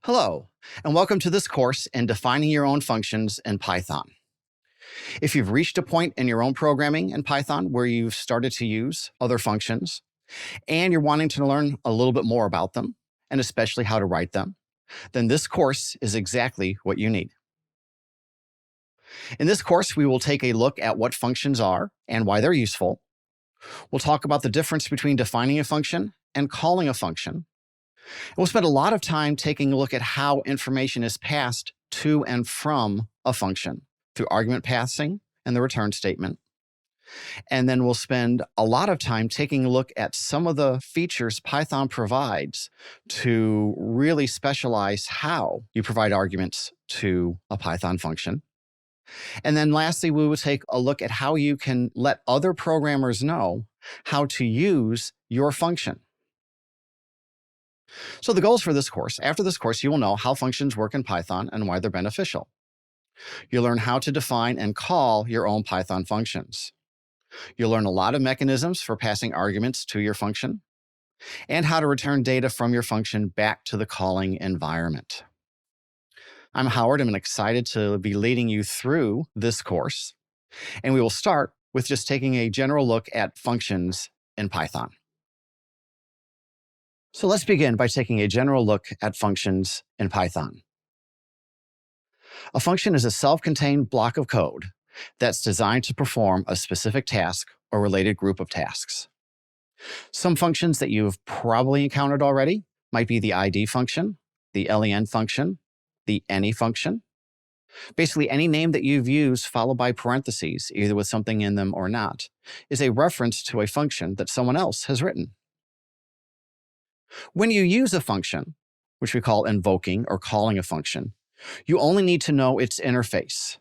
Hello, and welcome to this course in defining your own functions in Python. If you've reached a point in your own programming in Python where you've started to use other functions and you're wanting to learn a little bit more about them, and especially how to write them, then this course is exactly what you need. In this course, we will take a look at what functions are and why they're useful. We'll talk about the difference between defining a function and calling a function. We'll spend a lot of time taking a look at how information is passed to and from a function through argument passing and the return statement. And then we'll spend a lot of time taking a look at some of the features Python provides to really specialize how you provide arguments to a Python function. And then lastly, we will take a look at how you can let other programmers know how to use your function. So the goals for this course: after this course, you will know how functions work in Python and why they're beneficial. You'll learn how to define and call your own Python functions. You'll learn a lot of mechanisms for passing arguments to your function and how to return data from your function back to the calling environment. I'm Howard. I'm excited to be leading you through this course, and we will start with just taking a general look at functions in Python. So let's begin by taking a general look at functions in Python. A function is a self-contained block of code that's designed to perform a specific task or related group of tasks. Some functions that you've probably encountered already might be the ID function, the len function, the any function. Basically, any name that you've used followed by parentheses, either with something in them or not, is a reference to a function that someone else has written. When you use a function, which we call invoking or calling a function, you only need to know its interface.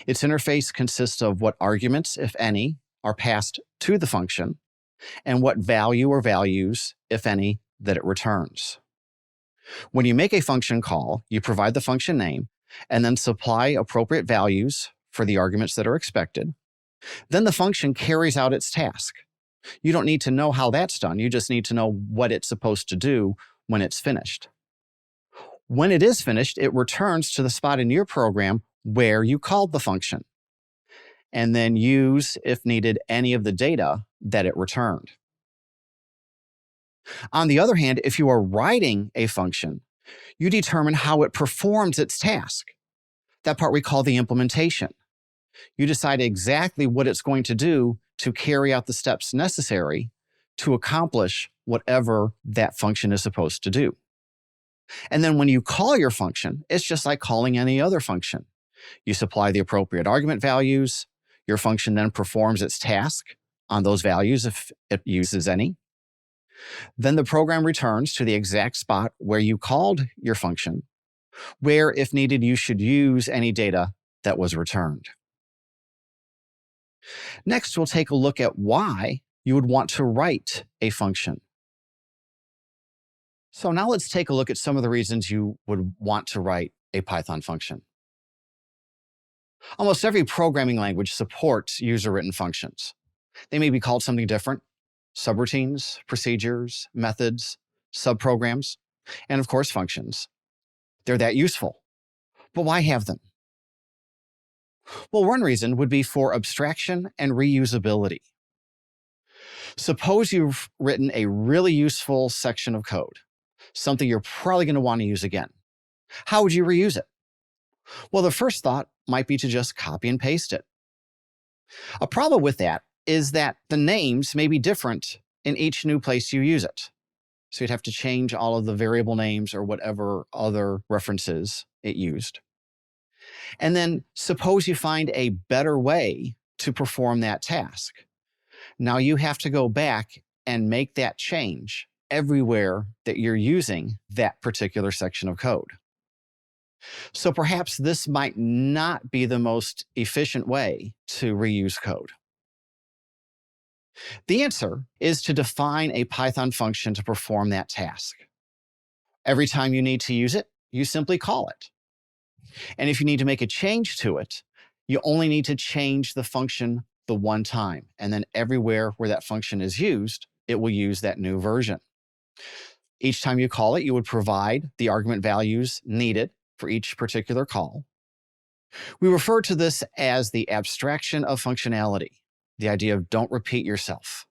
Its interface consists of what arguments, if any, are passed to the function, and what value or values, if any, that it returns. When you make a function call, you provide the function name and then supply appropriate values for the arguments that are expected. Then the function carries out its task. You don't need to know how that's done. You just need to know what it's supposed to do when it's finished. When it is finished, it returns to the spot in your program where you called the function, and then use, if needed, any of the data that it returned. On the other hand, if you are writing a function, you determine how it performs its task. That part we call the implementation. You decide exactly what it's going to do to carry out the steps necessary to accomplish whatever that function is supposed to do. And then when you call your function, it's just like calling any other function. You supply the appropriate argument values. Your function then performs its task on those values if it uses any. Then the program returns to the exact spot where you called your function, where, if needed, you should use any data that was returned. Next, we'll take a look at why you would want to write a function. So now let's take a look at some of the reasons you would want to write a Python function. Almost every programming language supports user-written functions. They may be called something different: subroutines, procedures, methods, subprograms, and of course, functions. They're that useful. But why have them? Well, one reason would be for abstraction and reusability. Suppose you've written a really useful section of code, something you're probably going to want to use again. How would you reuse it? Well, the first thought might be to just copy and paste it. A problem with that is that the names may be different in each new place you use it. So you'd have to change all of the variable names or whatever other references it used. And then suppose you find a better way to perform that task. Now you have to go back and make that change everywhere that you're using that particular section of code. So perhaps this might not be the most efficient way to reuse code. The answer is to define a Python function to perform that task. Every time you need to use it, you simply call it. And if you need to make a change to it, you only need to change the function the one time. And then everywhere where that function is used, it will use that new version. Each time you call it, you would provide the argument values needed for each particular call. We refer to this as the abstraction of functionality, the idea of don't repeat yourself.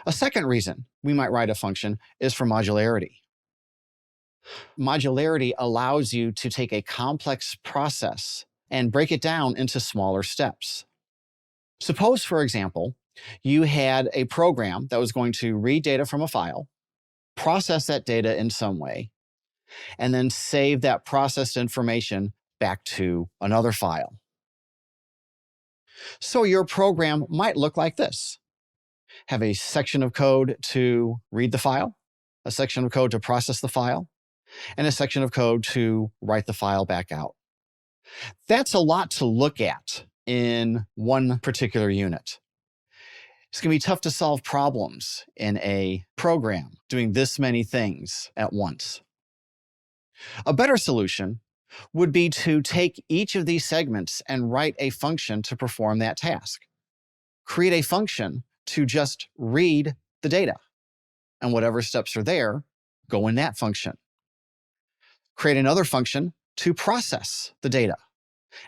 A second reason we might write a function is for modularity. Modularity allows you to take a complex process and break it down into smaller steps. Suppose, for example, you had a program that was going to read data from a file, process that data in some way, and then save that processed information back to another file. So your program might look like this. Have a section of code to read the file, a section of code to process the file, and a section of code to write the file back out. That's a lot to look at in one particular unit. It's going to be tough to solve problems in a program doing this many things at once. A better solution would be to take each of these segments and write a function to perform that task. Create a function to just read the data, and whatever steps are there, go in that function. Create another function to process the data,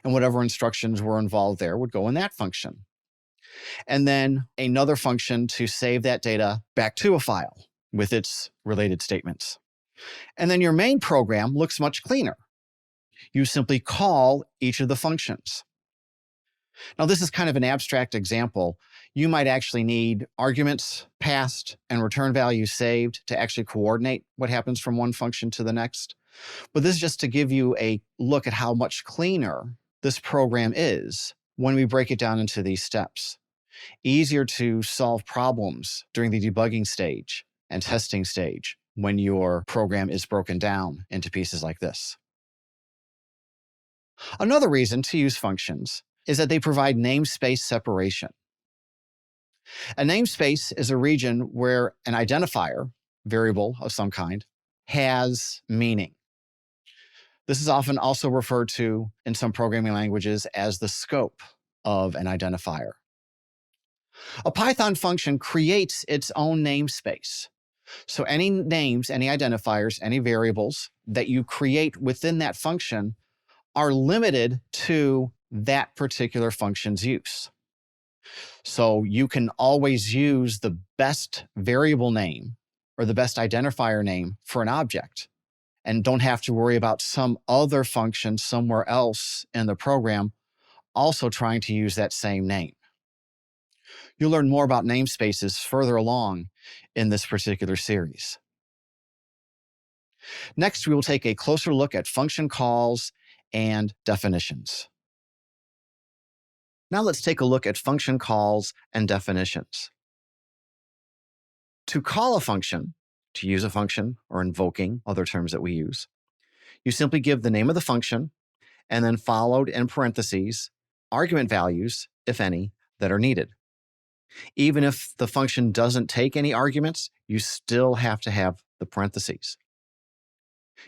and whatever instructions were involved there would go in that function. And then another function to save that data back to a file with its related statements. And then your main program looks much cleaner. You simply call each of the functions. Now, this is kind of an abstract example. You might actually need arguments passed and return values saved to actually coordinate what happens from one function to the next. But this is just to give you a look at how much cleaner this program is when we break it down into these steps. Easier to solve problems during the debugging stage and testing stage when your program is broken down into pieces like this. Another reason to use functions is that they provide namespace separation. A namespace is a region where an identifier, variable of some kind, has meaning. This is often also referred to in some programming languages as the scope of an identifier. A Python function creates its own namespace. So any names, any identifiers, any variables that you create within that function are limited to that particular function's use. So you can always use the best variable name or the best identifier name for an object and don't have to worry about some other function somewhere else in the program also trying to use that same name. You'll learn more about namespaces further along in this particular series. Next, we will take a closer look at function calls and definitions. Now let's take a look at function calls and definitions. To call a function, to use a function, or invoking, other terms that we use, you simply give the name of the function and then followed in parentheses, argument values, if any, that are needed. Even if the function doesn't take any arguments, you still have to have the parentheses.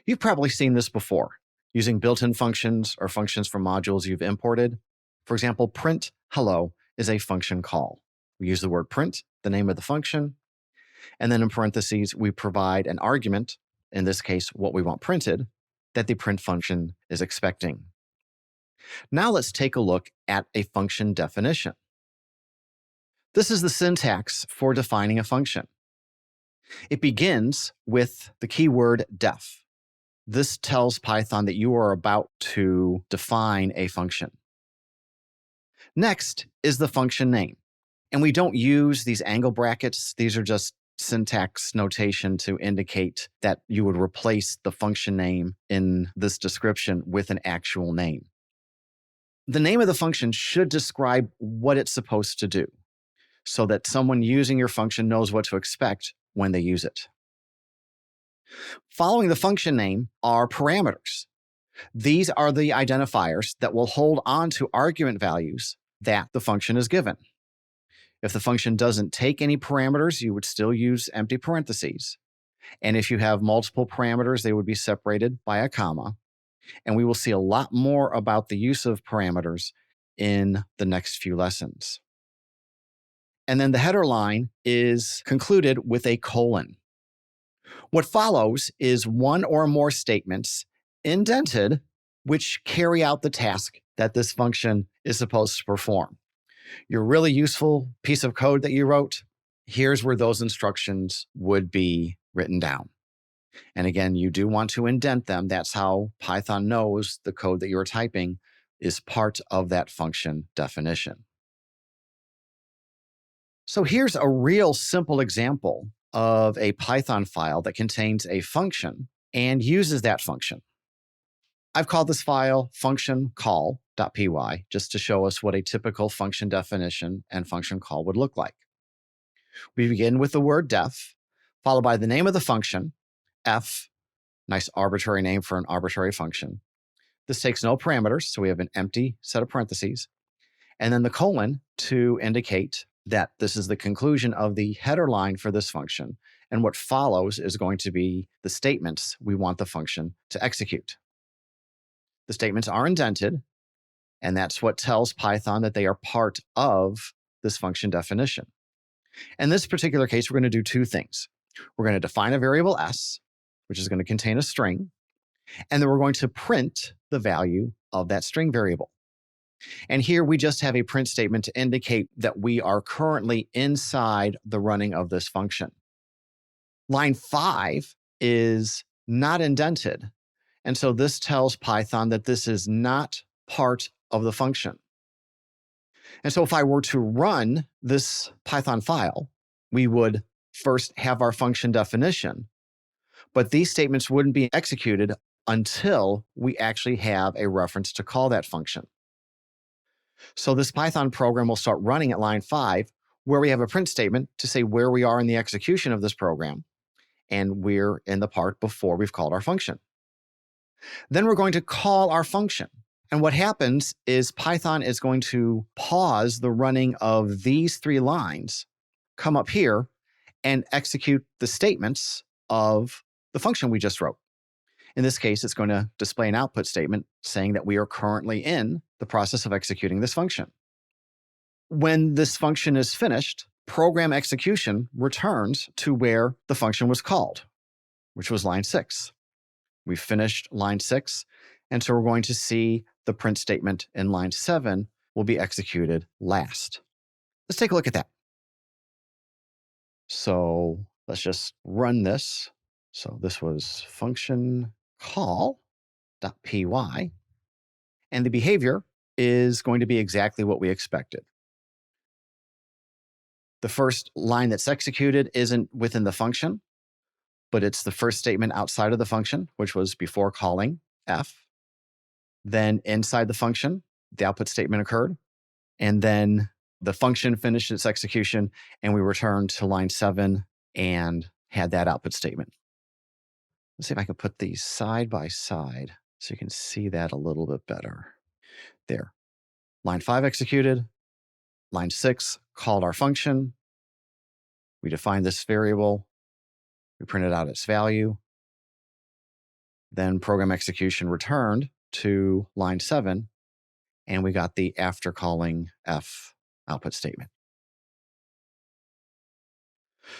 You've probably seen this before, using built-in functions or functions from modules you've imported. For example, print hello is a function call. We use the word print, the name of the function, and then in parentheses, we provide an argument, in this case, what we want printed, that the print function is expecting. Now let's take a look at a function definition. This is the syntax for defining a function. It begins with the keyword def. This tells Python that you are about to define a function. Next is the function name. And we don't use these angle brackets. These are just syntax notation to indicate that you would replace the function name in this description with an actual name. The name of the function should describe what it's supposed to do, so that someone using your function knows what to expect when they use it. Following the function name are parameters. These are the identifiers that will hold on to argument values that the function is given. If the function doesn't take any parameters, you would still use empty parentheses. And if you have multiple parameters, they would be separated by a comma. And we will see a lot more about the use of parameters in the next few lessons. And then the header line is concluded with a colon. What follows is one or more statements indented which carry out the task that this function is supposed to perform. Your really useful piece of code that you wrote, here's where those instructions would be written down. And again, you do want to indent them. That's how Python knows the code that you're typing is part of that function definition. So here's a real simple example of a Python file that contains a function and uses that function. I've called this file function call.py just to show us what a typical function definition and function call would look like. We begin with the word def, followed by the name of the function, f, nice arbitrary name for an arbitrary function. This takes no parameters, so we have an empty set of parentheses, and then the colon to indicate that this is the conclusion of the header line for this function, and what follows is going to be the statements we want the function to execute. The statements are indented, and that's what tells Python that they are part of this function definition. In this particular case, we're going to do two things. We're going to define a variable s, which is going to contain a string, and then we're going to print the value of that string variable. And here we just have a print statement to indicate that we are currently inside the running of this function. Line 5 is not indented. And so this tells Python that this is not part of the function. And so if I were to run this Python file, we would first have our function definition, but these statements wouldn't be executed until we actually have a reference to call that function. So this Python program will start running at line 5, where we have a print statement to say where we are in the execution of this program, and we're in the part before we've called our function. Then we're going to call our function. And what happens is Python is going to pause the running of these 3 lines, come up here, and execute the statements of the function we just wrote. In this case, it's going to display an output statement saying that we are currently in the process of executing this function. When this function is finished, program execution returns to where the function was called, which was line 6. We finished line 6, and so we're going to see the print statement in line 7 will be executed last. Let's take a look at that. So let's just run this. So this was function call.py, and the behavior is going to be exactly what we expected. The first line that's executed isn't within the function, but it's the first statement outside of the function, which was before calling f. Then inside the function, the output statement occurred, and then the function finished its execution, and we returned to line 7 and had that output statement. Let's see if I can put these side by side so you can see that a little bit better. There. Line 5 executed. Line 6 called our function. We defined this variable. We printed out its value. Then program execution returned to line 7, and we got the after calling f output statement.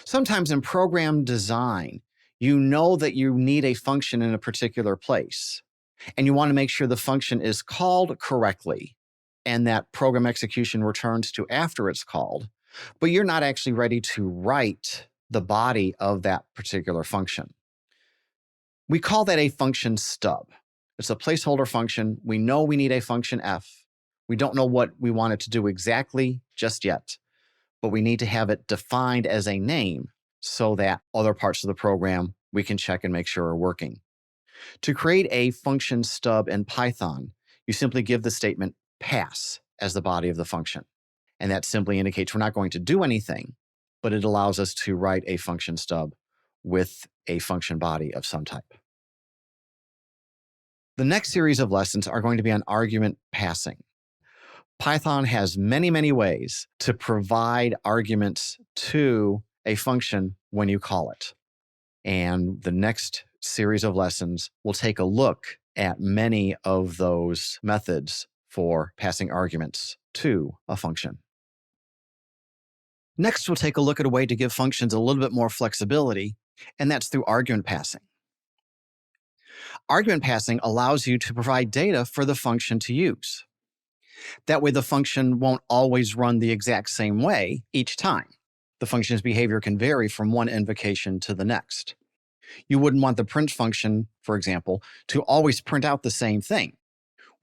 Sometimes in program design, you know that you need a function in a particular place, and you want to make sure the function is called correctly and that program execution returns to after it's called, but you're not actually ready to write the body of that particular function. We call that a function stub. It's a placeholder function. We know we need a function f. We don't know what we want it to do exactly just yet, but we need to have it defined as a name so that other parts of the program we can check and make sure are working. To create a function stub in Python, you simply give the statement pass as the body of the function. And that simply indicates we're not going to do anything, but it allows us to write a function stub with a function body of some type. The next series of lessons are going to be on argument passing. Python has many, many ways to provide arguments to a function when you call it. And the next series of lessons will take a look at many of those methods for passing arguments to a function. Next, we'll take a look at a way to give functions a little bit more flexibility, and that's through argument passing. Argument passing allows you to provide data for the function to use. That way, the function won't always run the exact same way each time. The function's behavior can vary from one invocation to the next. You wouldn't want the print function, for example, to always print out the same thing.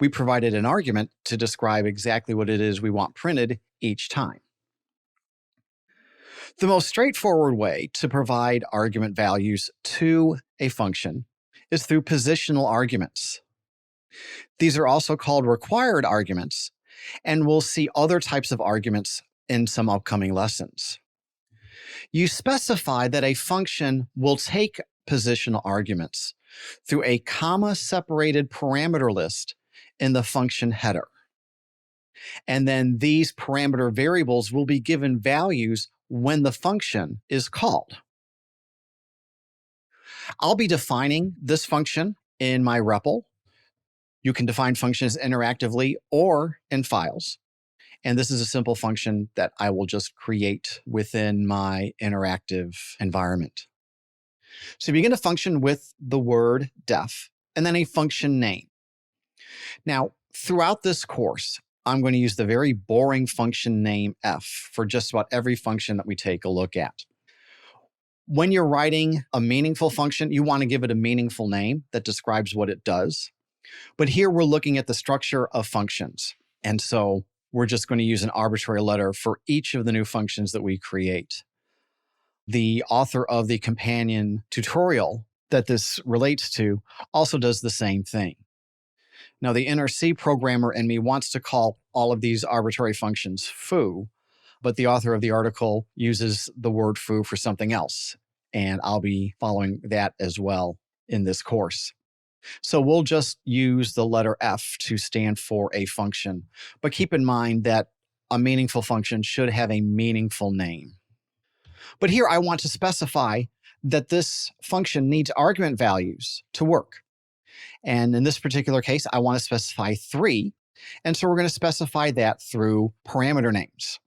We provided an argument to describe exactly what it is we want printed each time. The most straightforward way to provide argument values to a function is through positional arguments. These are also called required arguments, and we'll see other types of arguments in some upcoming lessons. You specify that a function will take positional arguments through a comma-separated parameter list in the function header. And then these parameter variables will be given values when the function is called. I'll be defining this function in my REPL. You can define functions interactively or in files. And this is a simple function that I will just create within my interactive environment. So you begin a function with the word def and then a function name. Now, throughout this course, I'm going to use the very boring function name f for just about every function that we take a look at. When you're writing a meaningful function, you want to give it a meaningful name that describes what it does. But here we're looking at the structure of functions. And so we're just going to use an arbitrary letter for each of the new functions that we create. The author of the companion tutorial that this relates to also does the same thing. Now, the inner C programmer in me wants to call all of these arbitrary functions foo, but the author of the article uses the word foo for something else, and I'll be following that as well in this course. So we'll just use the letter F to stand for a function, but keep in mind that a meaningful function should have a meaningful name. But here I want to specify that this function needs argument values to work. And in this particular case, I want to specify 3. And so we're going to specify that through parameter names.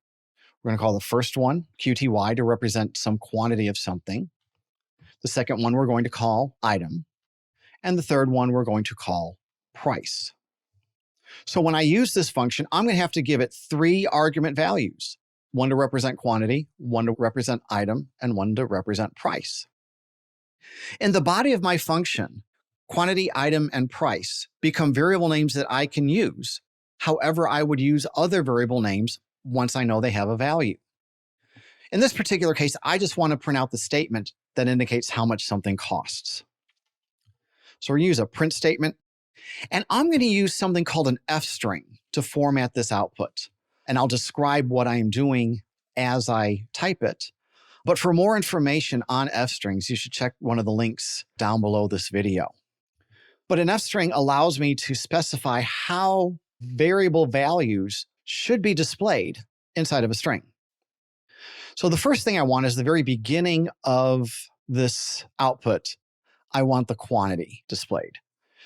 We're going to call the first one QTY to represent some quantity of something. The second one we're going to call item. And the third one we're going to call price. So when I use this function, I'm going to have to give it 3 argument values. One to represent quantity, one to represent item, and one to represent price. In the body of my function, quantity, item, and price become variable names that I can use. However, I would use other variable names once I know they have a value. In this particular case, I just want to print out the statement that indicates how much something costs. So we're going to use a print statement, and I'm going to use something called an F string to format this output. And I'll describe what I'm doing as I type it. But for more information on F strings, you should check one of the links down below this video. But an F string allows me to specify how variable values should be displayed inside of a string. So the first thing I want is the very beginning of this output, I want the quantity displayed.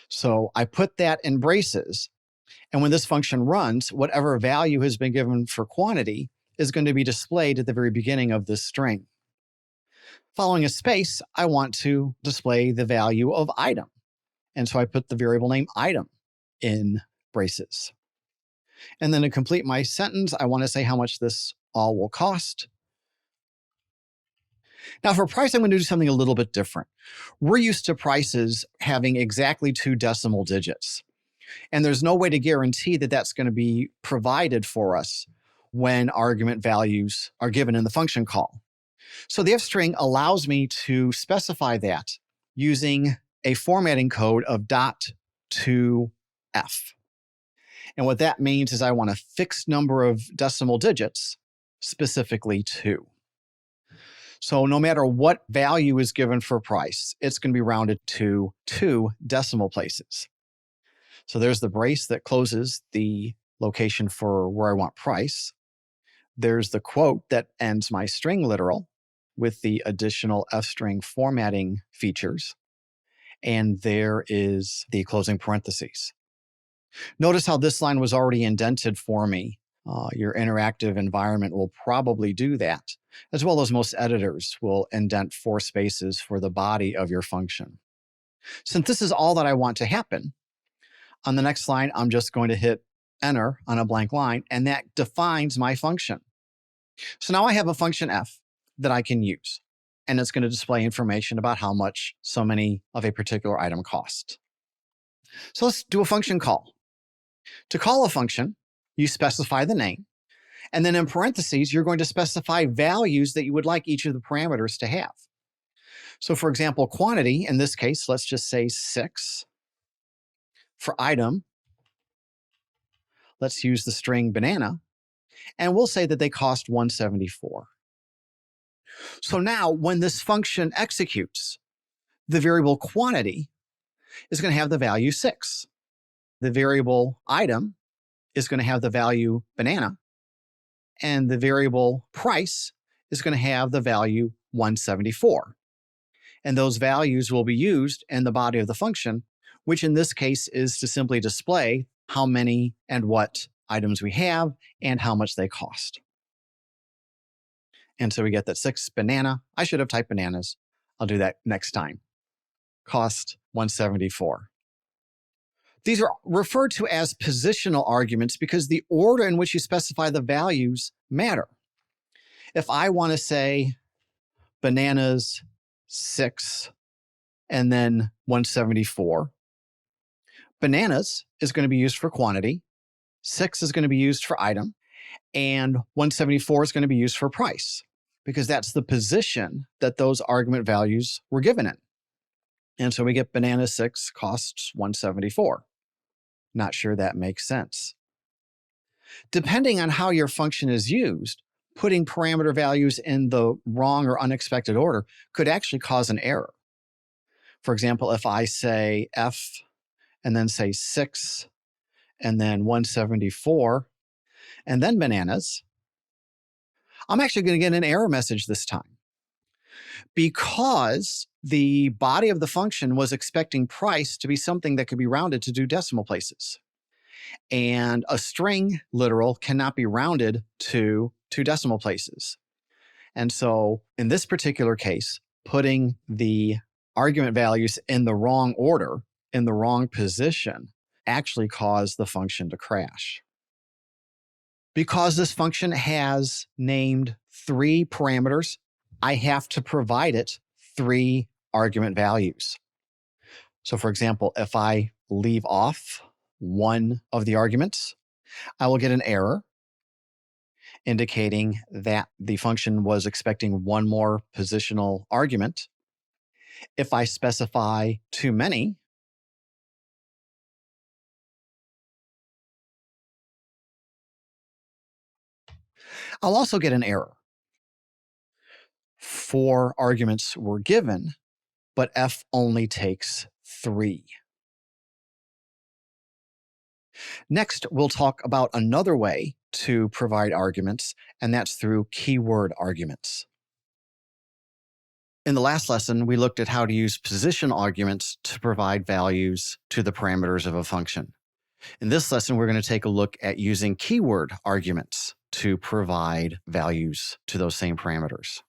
So I put that in braces. And when this function runs, whatever value has been given for quantity is going to be displayed at the very beginning of this string. Following a space, I want to display the value of item. And so I put the variable name item in braces. And then to complete my sentence, I want to say how much this all will cost. Now for price, I'm going to do something a little bit different. We're used to prices having exactly 2 decimal digits. And there's no way to guarantee that that's going to be provided for us when argument values are given in the function call. So the F string allows me to specify that using a formatting code of .to F. And what that means is I want a fixed number of decimal digits, specifically 2. So no matter what value is given for price, it's going to be rounded to 2 decimal places. So there's the brace that closes the location for where I want price. There's the quote that ends my string literal with the additional F string formatting features. And there is the closing parentheses. Notice how this line was already indented for me Your interactive environment will probably do that, as well as most editors will indent 4 spaces for the body of your function. Since this is all that I want to happen, on the next line, I'm just going to hit enter on a blank line, and that defines my function. So now I have a function f that I can use, and it's going to display information about how much so many of a particular item cost. So let's do a function call. To call a function, you specify the name, and then in parentheses, you're going to specify values that you would like each of the parameters to have. So for example, quantity, in this case, let's just say 6. For item, let's use the string banana, and we'll say that they cost 174. So now when this function executes, the variable quantity is going to have the value 6. The variable item is going to have the value banana, and the variable price is going to have the value 174. And those values will be used in the body of the function, which in this case is to simply display how many and what items we have and how much they cost. And so we get that 6 banana. I should have typed bananas. I'll do that next time. Cost 174. These are referred to as positional arguments because the order in which you specify the values matter. If I want to say bananas 6 and then 174, bananas is going to be used for quantity, 6 is going to be used for item, and 174 is going to be used for price, because that's the position that those argument values were given in. And so we get banana 6 costs 174. Not sure that makes sense. Depending on how your function is used, putting parameter values in the wrong or unexpected order could actually cause an error. For example, if I say f and then say 6 and then 174 and then bananas, I'm actually going to get an error message this time, because the body of the function was expecting price to be something that could be rounded to do decimal places. And a string literal cannot be rounded to 2 decimal places. And so in this particular case, putting the argument values in the wrong order, in the wrong position, actually caused the function to crash. Because this function has named 3 parameters, I have to provide it 3 argument values. So for example, if I leave off one of the arguments, I will get an error indicating that the function was expecting one more positional argument. If I specify too many, I'll also get an error. 4 arguments were given, but f only takes 3. Next, we'll talk about another way to provide arguments, and that's through keyword arguments. In the last lesson, we looked at how to use position arguments to provide values to the parameters of a function. In this lesson, we're going to take a look at using keyword arguments to provide values to those same parameters.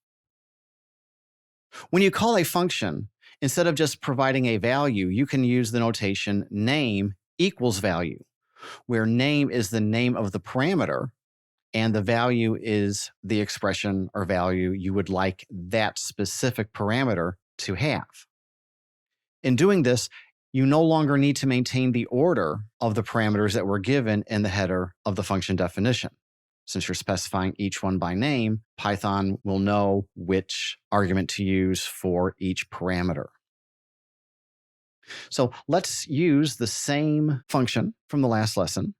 When you call a function, instead of just providing a value, you can use the notation name equals value, where name is the name of the parameter and the value is the expression or value you would like that specific parameter to have. In doing this, you no longer need to maintain the order of the parameters that were given in the header of the function definition. Since you're specifying each one by name, Python will know which argument to use for each parameter. So let's use the same function from the last lesson.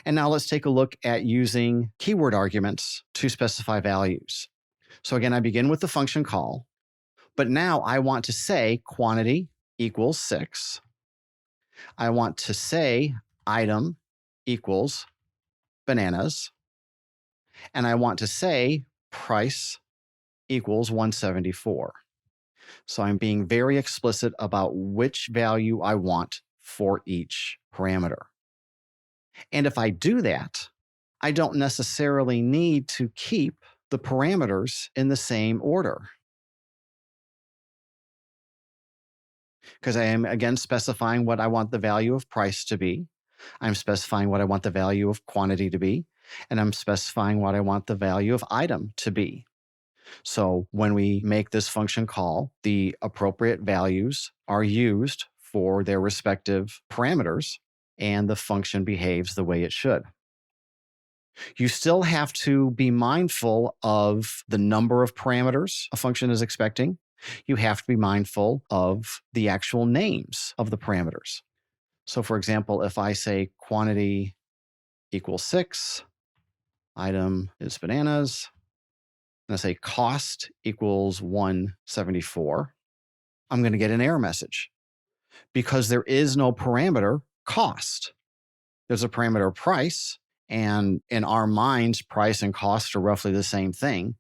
And now let's take a look at using keyword arguments to specify values. So again, I begin with the function call, but now I want to say quantity equals 6. I want to say item equals bananas. And I want to say price equals 174. So I'm being very explicit about which value I want for each parameter. And if I do that, I don't necessarily need to keep the parameters in the same order, because I am, again, specifying what I want the value of price to be. I'm specifying what I want the value of quantity to be, and I'm specifying what I want the value of item to be. So when we make this function call, the appropriate values are used for their respective parameters, and the function behaves the way it should. You still have to be mindful of the number of parameters a function is expecting. You have to be mindful of the actual names of the parameters. So for example, if I say quantity equals 6, item is bananas, and I say cost equals 174, I'm going to get an error message because there is no parameter cost. There's a parameter price, and in our minds, price and cost are roughly the same thing.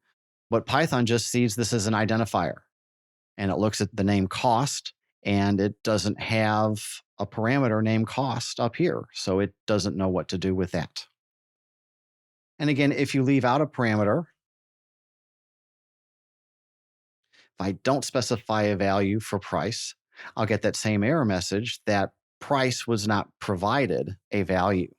But Python just sees this as an identifier, and it looks at the name cost, and it doesn't have a parameter named cost up here, so it doesn't know what to do with that. And again, if you leave out a parameter, if I don't specify a value for price, I'll get that same error message that price was not provided a value.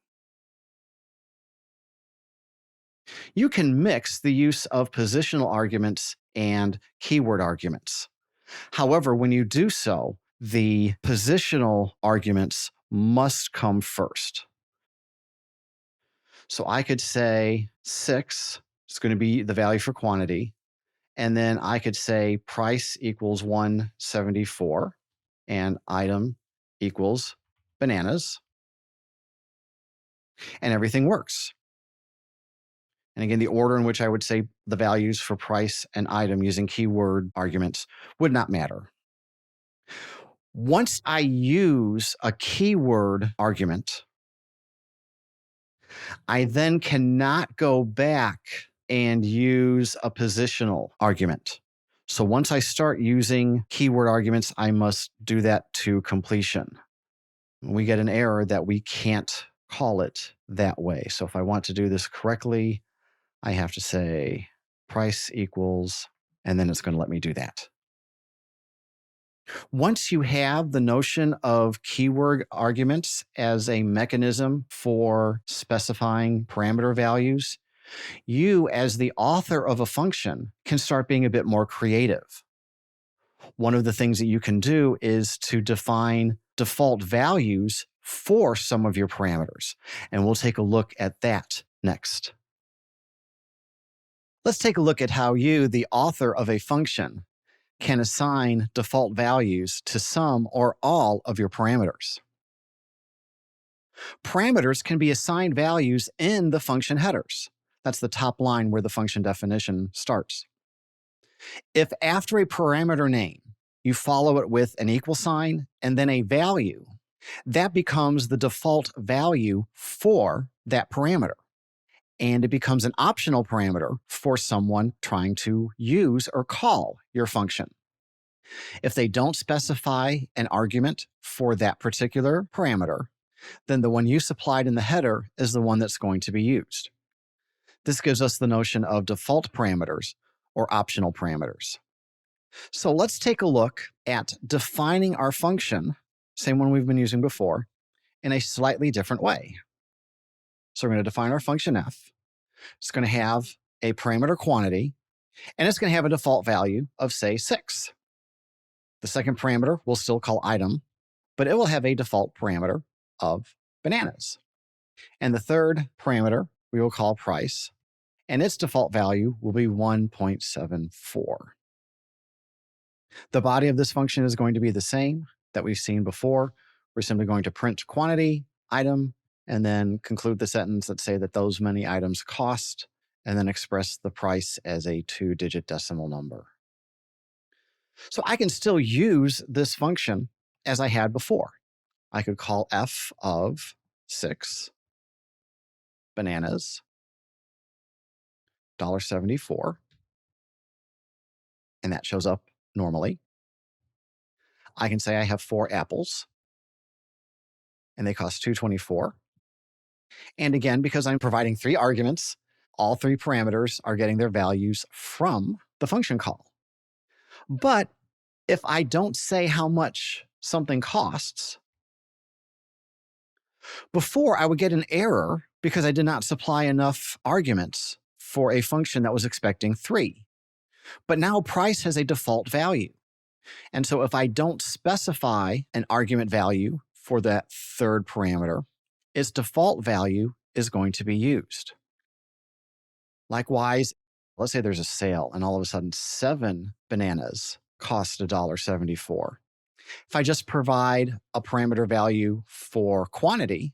You can mix the use of positional arguments and keyword arguments. However, when you do so, the positional arguments must come first. So I could say 6 is going to be the value for quantity. And then I could say price equals 174 and item equals bananas. And everything works. And again, the order in which I would say the values for price and item using keyword arguments would not matter. Once I use a keyword argument, I then cannot go back and use a positional argument. So once I start using keyword arguments, I must do that to completion. We get an error that we can't call it that way. So if I want to do this correctly, I have to say price equals, and then it's going to let me do that. Once you have the notion of keyword arguments as a mechanism for specifying parameter values, you, as the author of a function, can start being a bit more creative. One of the things that you can do is to define default values for some of your parameters, and we'll take a look at that next. Let's take a look at how you, the author of a function, can assign default values to some or all of your parameters. Parameters can be assigned values in the function headers. That's the top line where the function definition starts. If after a parameter name, you follow it with an equal sign and then a value, that becomes the default value for that parameter. And it becomes an optional parameter for someone trying to use or call your function. If they don't specify an argument for that particular parameter, then the one you supplied in the header is the one that's going to be used. This gives us the notion of default parameters or optional parameters. So let's take a look at defining our function, same one we've been using before, in a slightly different way. So we're going to define our function f. It's going to have a parameter quantity, and it's going to have a default value of, say, 6. The second parameter we'll still call item, but it will have a default parameter of bananas. And the third parameter we will call price, and its default value will be 1.74. The body of this function is going to be the same that we've seen before. We're simply going to print quantity, item, and then conclude the sentence that say that those many items cost, and then express the price as a 2-digit decimal number. So I can still use this function as I had before. I could call f of 6 bananas, $1.74, and that shows up normally. I can say I have 4 apples, and they cost $2.24. And again, because I'm providing 3 arguments, all 3 parameters are getting their values from the function call. But if I don't say how much something costs, before I would get an error because I did not supply enough arguments for a function that was expecting 3. But now price has a default value. And so if I don't specify an argument value for that 3rd parameter, its default value is going to be used. Likewise, let's say there's a sale and all of a sudden 7 bananas cost $1.74. If I just provide a parameter value for quantity,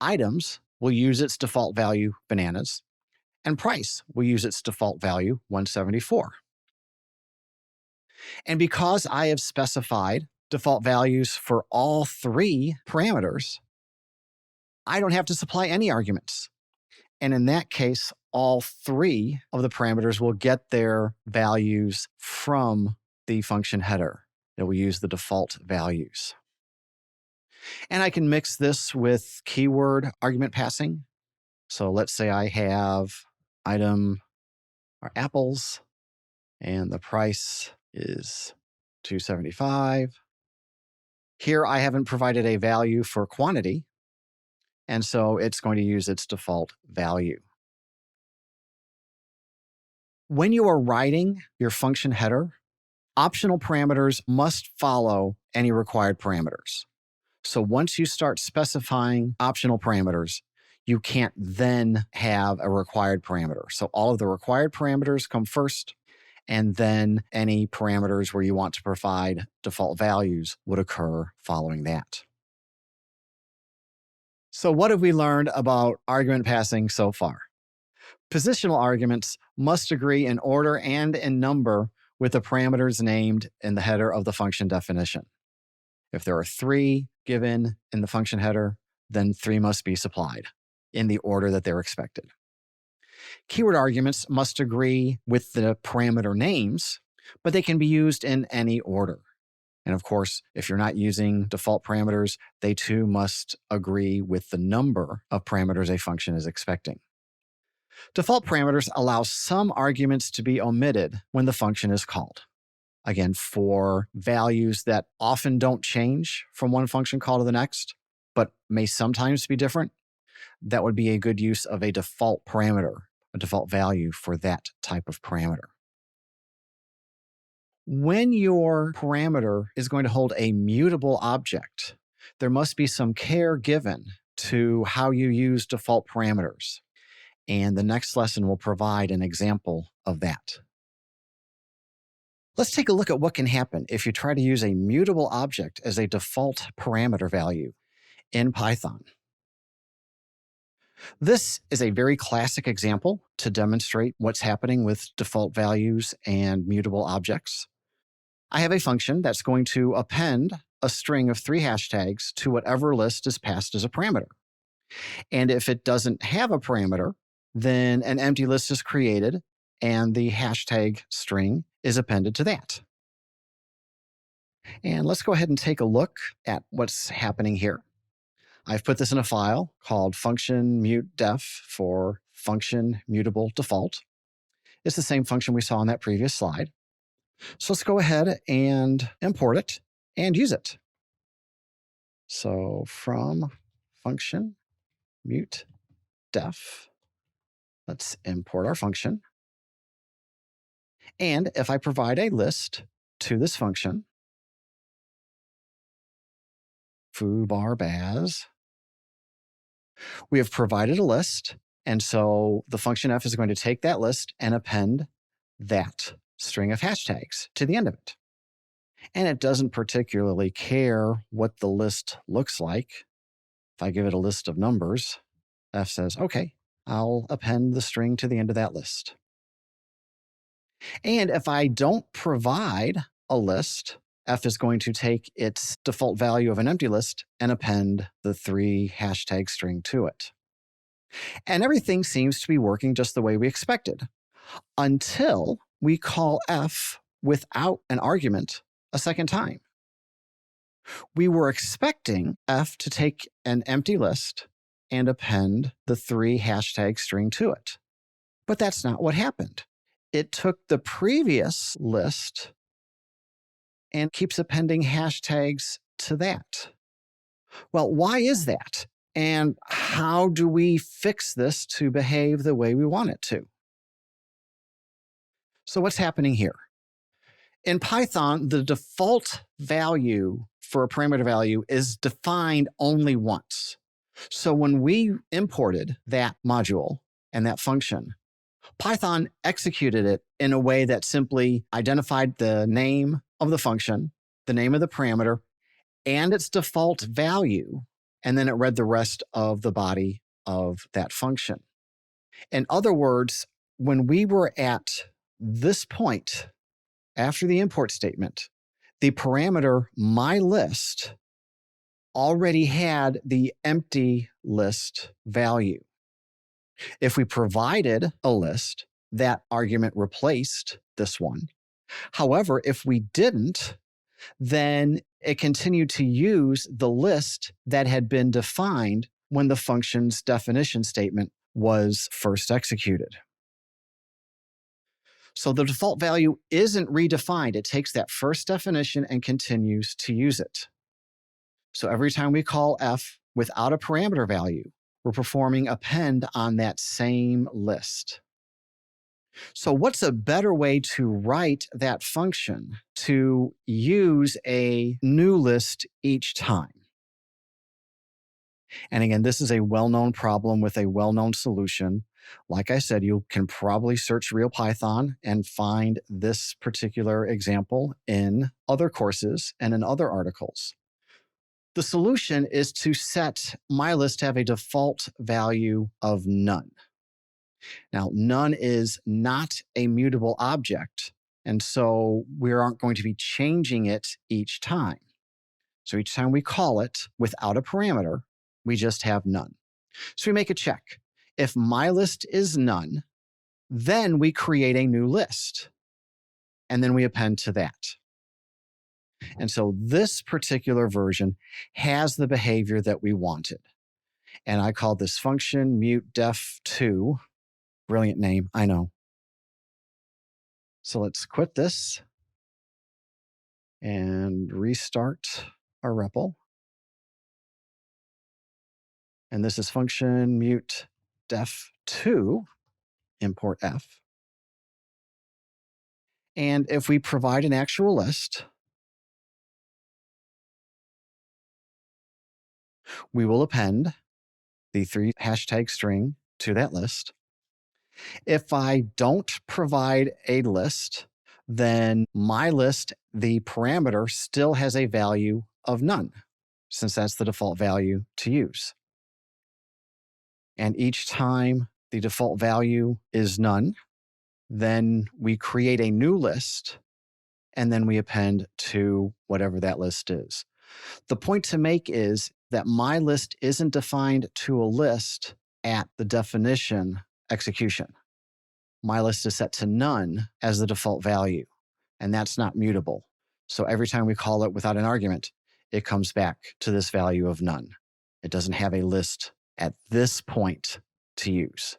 items will use its default value, bananas, and price will use its default value, 174. And because I have specified default values for all 3 parameters, I don't have to supply any arguments. And in that case, all 3 of the parameters will get their values from the function header. It will use the default values. And I can mix this with keyword argument passing. So let's say I have item are apples and the price is $2.75. Here I haven't provided a value for quantity, and so it's going to use its default value. When you are writing your function header, optional parameters must follow any required parameters. So once you start specifying optional parameters, you can't then have a required parameter. So all of the required parameters come first, and then any parameters where you want to provide default values would occur following that. So what have we learned about argument passing so far? Positional arguments must agree in order and in number with the parameters named in the header of the function definition. If there are 3 given in the function header, then 3 must be supplied in the order that they're expected. Keyword arguments must agree with the parameter names, but they can be used in any order. And of course, if you're not using default parameters, they too must agree with the number of parameters a function is expecting. Default parameters allow some arguments to be omitted when the function is called. Again, for values that often don't change from one function call to the next, but may sometimes be different, that would be a good use of a default parameter, a default value for that type of parameter. When your parameter is going to hold a mutable object, there must be some care given to how you use default parameters. And the next lesson will provide an example of that. Let's take a look at what can happen if you try to use a mutable object as a default parameter value in Python. This is a very classic example to demonstrate what's happening with default values and mutable objects. I have a function that's going to append a string of 3 hashtags to whatever list is passed as a parameter. And if it doesn't have a parameter, then an empty list is created and the hashtag string is appended to that. And let's go ahead and take a look at what's happening here. I've put this in a file called function mute def for function mutable default. It's the same function we saw on that previous slide. So let's go ahead and import it and use it. So from function mute def, let's import our function. And if I provide a list to this function, foo_bar_baz, we have provided a list. And so the function f is going to take that list and append that string of hashtags to the end of it. And it doesn't particularly care what the list looks like. If I give it a list of numbers, f says, okay, I'll append the string to the end of that list. And if I don't provide a list, f is going to take its default value of an empty list and append the 3 hashtag string to it. And everything seems to be working just the way we expected, until we call f without an argument a second time. We were expecting f to take an empty list and append the 3 hashtag string to it. But that's not what happened. It took the previous list and keeps appending hashtags to that. Well, why is that? And how do we fix this to behave the way we want it to? So what's happening here? In Python, the default value for a parameter value is defined only once. So when we imported that module and that function, Python executed it in a way that simply identified the name of the function, the name of the parameter, and its default value, and then it read the rest of the body of that function. In other words, when we were at this point, after the import statement, the parameter myList already had the empty list value. If we provided a list, that argument replaced this one. However, if we didn't, then it continued to use the list that had been defined when the function's definition statement was first executed. So the default value isn't redefined. It takes that first definition and continues to use it. So every time we call f without a parameter value, we're performing append on that same list. So what's a better way to write that function to use a new list each time? And again, this is a well-known problem with a well-known solution. Like I said, you can probably search RealPython and find this particular example in other courses and in other articles. The solution is to set myList to have a default value of none. Now, none is not a mutable object, and so we aren't going to be changing it each time. So each time we call it without a parameter, we just have none. So we make a check. If myList is none, then we create a new list, and then we append to that. And so this particular version has the behavior that we wanted. And I called this function mutedef2. Brilliant name, I know. So let's quit this and restart our REPL. And this is function mutedef2, import f. And if we provide an actual list, we will append the 3 hashtag string to that list. If I don't provide a list, then myList, the parameter, still has a value of none, since that's the default value to use. And each time the default value is none, then we create a new list, and then we append to whatever that list is. The point to make is that myList isn't defined to a list at the definition execution. MyList is set to none as the default value, and that's not mutable. So every time we call it without an argument, it comes back to this value of none. It doesn't have a list at this point to use.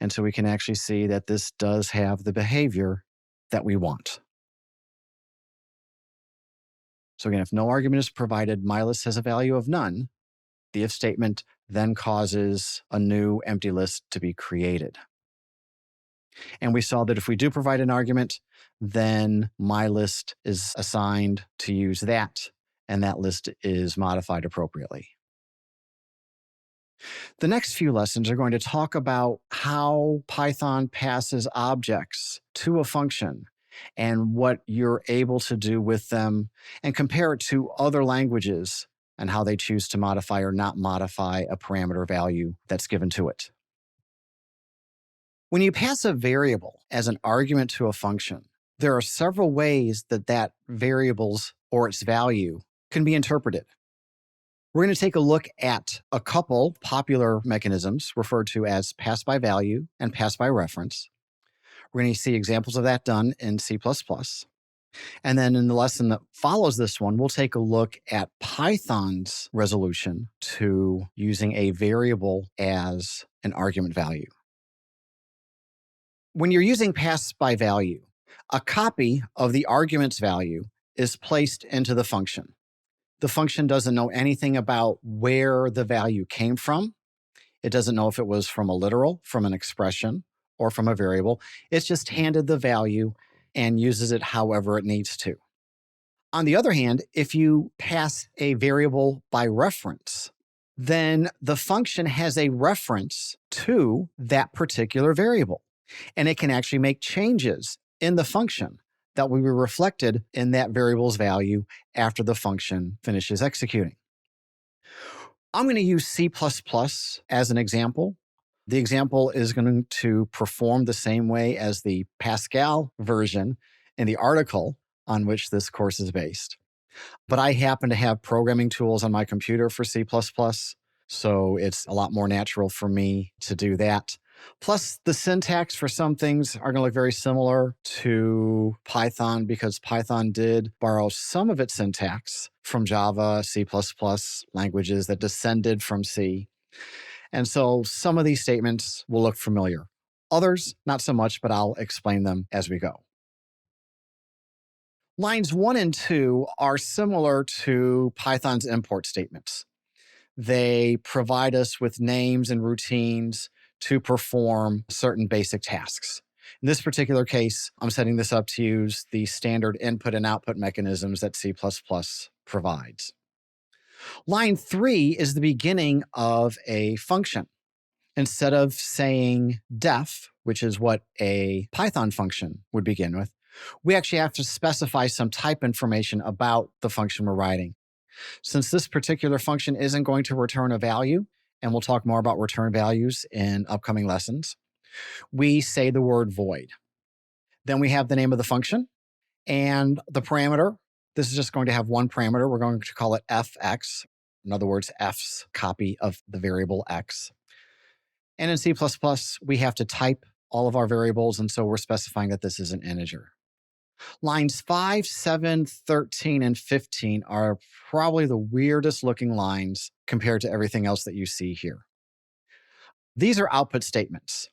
And so we can actually see that this does have the behavior that we want. So again, if no argument is provided, myList has a value of none. The if statement then causes a new empty list to be created. And we saw that if we do provide an argument, then myList is assigned to use that, and that list is modified appropriately. The next few lessons are going to talk about how Python passes objects to a function and what you're able to do with them, and compare it to other languages and how they choose to modify or not modify a parameter value that's given to it. When you pass a variable as an argument to a function, there are several ways that that variable's or its value can be interpreted. We're going to take a look at a couple popular mechanisms referred to as pass by value and pass by reference. We're going to see examples of that done in C++. And then in the lesson that follows this one, we'll take a look at Python's resolution to using a variable as an argument value. When you're using pass by value, a copy of the argument's value is placed into the function. The function doesn't know anything about where the value came from. It doesn't know if it was from a literal, from an expression, or from a variable. It's just handed the value and uses it however it needs to. On the other hand, if you pass a variable by reference, then the function has a reference to that particular variable, and it can actually make changes in the function that will be reflected in that variable's value after the function finishes executing. I'm going to use C++ as an example. The example is going to perform the same way as the Pascal version in the article on which this course is based. But I happen to have programming tools on my computer for C++, so it's a lot more natural for me to do that. Plus, the syntax for some things are going to look very similar to Python because Python did borrow some of its syntax from Java, C++ languages that descended from C. And so some of these statements will look familiar. Others, not so much, but I'll explain them as we go. Lines 1 and 2 are similar to Python's import statements. They provide us with names and routines to perform certain basic tasks. In this particular case, I'm setting this up to use the standard input and output mechanisms that C++ provides. Line 3 is the beginning of a function. Instead of saying def, which is what a Python function would begin with, we actually have to specify some type information about the function we're writing. Since this particular function isn't going to return a value, and we'll talk more about return values in upcoming lessons, we say the word void. Then we have the name of the function and the parameter. This is just going to have one parameter. We're going to call it fx. In other words, f's copy of the variable x. And in C++, we have to type all of our variables, and so we're specifying that this is an integer. Lines 5, 7, 13, and 15 are probably the weirdest looking lines compared to everything else that you see here. These are output statements.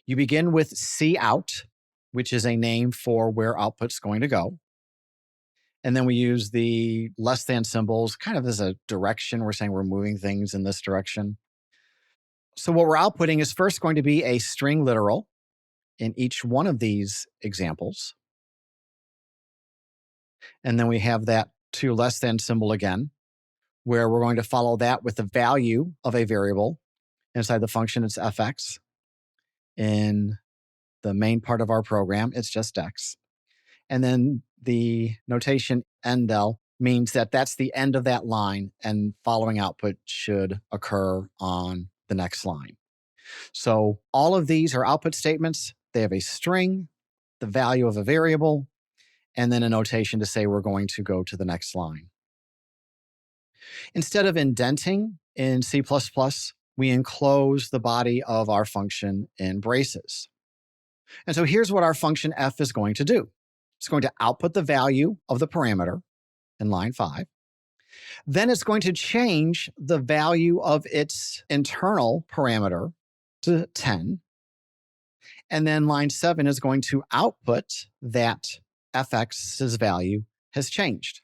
You begin with cout, which is a name for where output's going to go. And then we use the less than symbols kind of as a direction. We're saying we're moving things in this direction. So what we're outputting is first going to be a string literal in each one of these examples. And then we have that to less than symbol again, where we're going to follow that with the value of a variable. Inside the function, it's fx. In the main part of our program, it's just x. And then the notation endl means that that's the end of that line, and following output should occur on the next line. So all of these are output statements. They have a string, the value of a variable, and then a notation to say we're going to go to the next line. Instead of indenting in C++, we enclose the body of our function in braces. And so here's what our function f is going to do. It's going to output the value of the parameter in line 5. Then it's going to change the value of its internal parameter to 10. And then line 7 is going to output that fx's value has changed.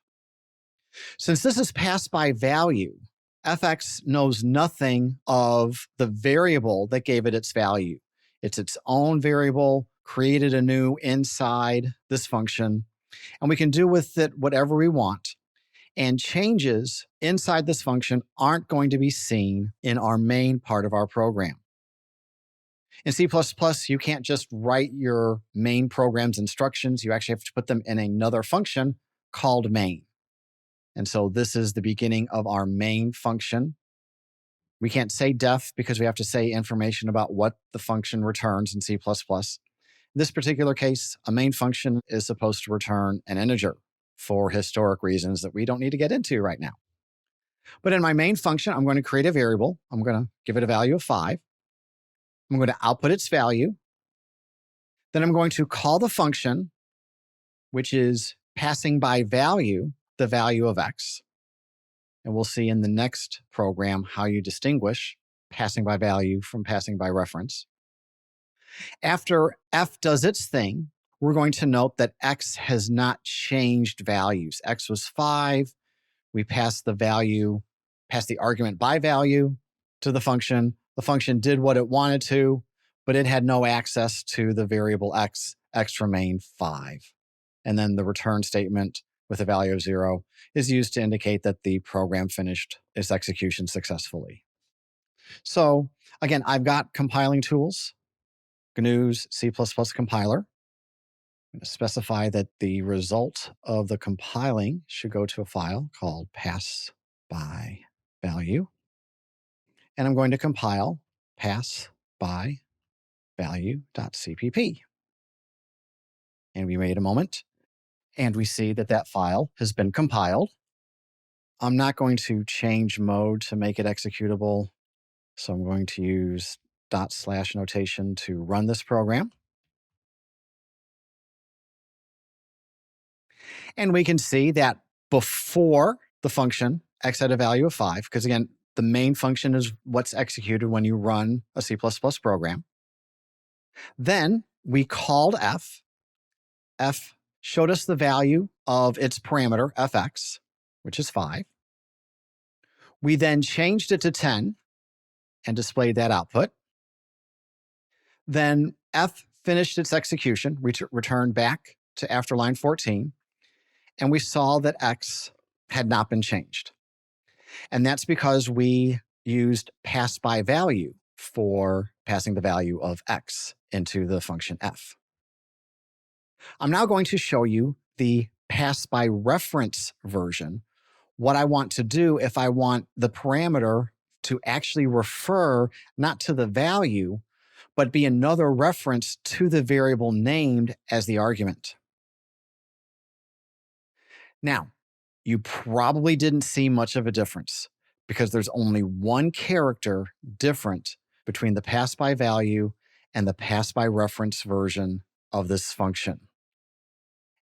Since this is passed by value, fx knows nothing of the variable that gave it its value. It's its own variable, created anew inside this function, and we can do with it whatever we want. And changes inside this function aren't going to be seen in our main part of our program. In C++, you can't just write your main program's instructions. You actually have to put them in another function called main. And so this is the beginning of our main function. We can't say def because we have to say information about what the function returns in C++. In this particular case, a main function is supposed to return an integer for historic reasons that we don't need to get into right now. But in my main function, I'm going to create a variable. I'm going to give it a value of 5. I'm going to output its value. Then I'm going to call the function which is passing by value the value of x. And we'll see in the next program how you distinguish passing by value from passing by reference. After f does its thing, we're going to note that x has not changed values. X was 5. We passed the argument by value to the function. The function did what it wanted to, but it had no access to the variable x. X remained 5. And then the return statement with a value of 0 is used to indicate that the program finished its execution successfully. So again, I've got compiling tools, GNU's C++ compiler. I'm going to specify that the result of the compiling should go to a file called pass by value. And I'm going to compile pass by value.cpp. And we wait a moment, and we see that that file has been compiled. I'm not going to change mode to make it executable, so I'm going to use / notation to run this program. And we can see that before the function, x had a value of 5, because again, the main function is what's executed when you run a C++ program. Then we called f. F showed us the value of its parameter, fx, which is 5. We then changed it to 10 and displayed that output. Then f finished its execution, returned back to after line 14, and we saw that x had not been changed. And that's because we used pass by value for passing the value of x into the function f. I'm now going to show you the pass by reference version. What I want to do if I want the parameter to actually refer not to the value, but be another reference to the variable named as the argument. Now, you probably didn't see much of a difference because there's only one character different between the pass by value and the pass by reference version of this function.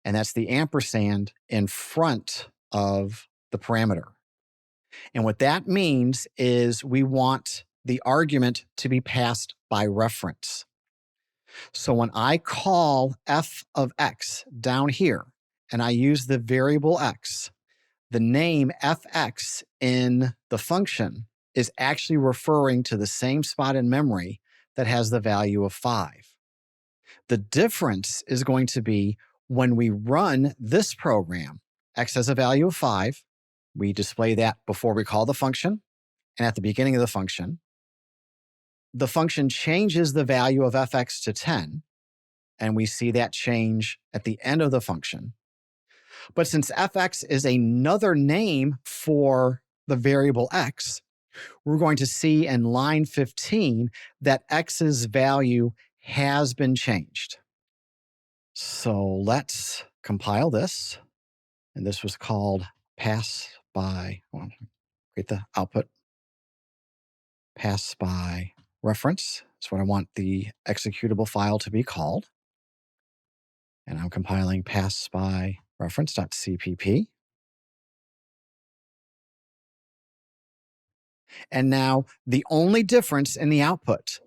And that's the ampersand in front of the parameter. And what that means is we want the argument to be passed by reference. So when I call f of x down here, and I use the variable x, the name fx in the function is actually referring to the same spot in memory that has the value of 5. The difference is going to be when we run this program, x has a value of 5. We display that before we call the function and at the beginning of the function. The function changes the value of fx to 10, and we see that change at the end of the function. But since fx is another name for the variable x, we're going to see in line 15 that x's value has been changed. So let's compile this. And this was called pass by, create the output. Pass by reference. That's what I want the executable file to be called. And I'm compiling pass by reference.cpp. And now the only difference in the output,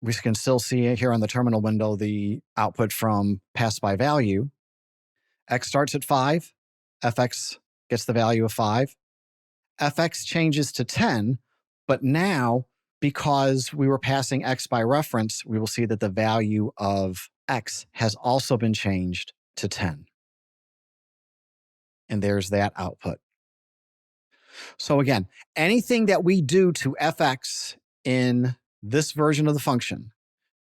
we can still see here on the terminal window the output from pass by value. X starts at 5, fx gets the value of 5. fx changes to 10, but now because we were passing x by reference, we will see that the value of x has also been changed to 10. And there's that output. So again, anything that we do to fx in this version of the function,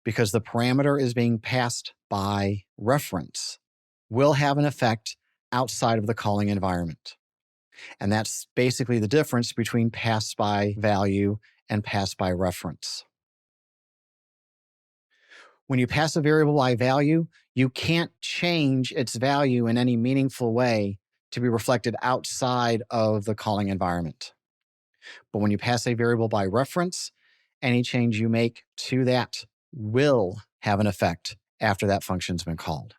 because the parameter is being passed by reference, will have an effect outside of the calling environment. And that's basically the difference between pass by value and pass by reference. When you pass a variable by value, you can't change its value in any meaningful way to be reflected outside of the calling environment. But when you pass a variable by reference, any change you make to that will have an effect after that function's been called.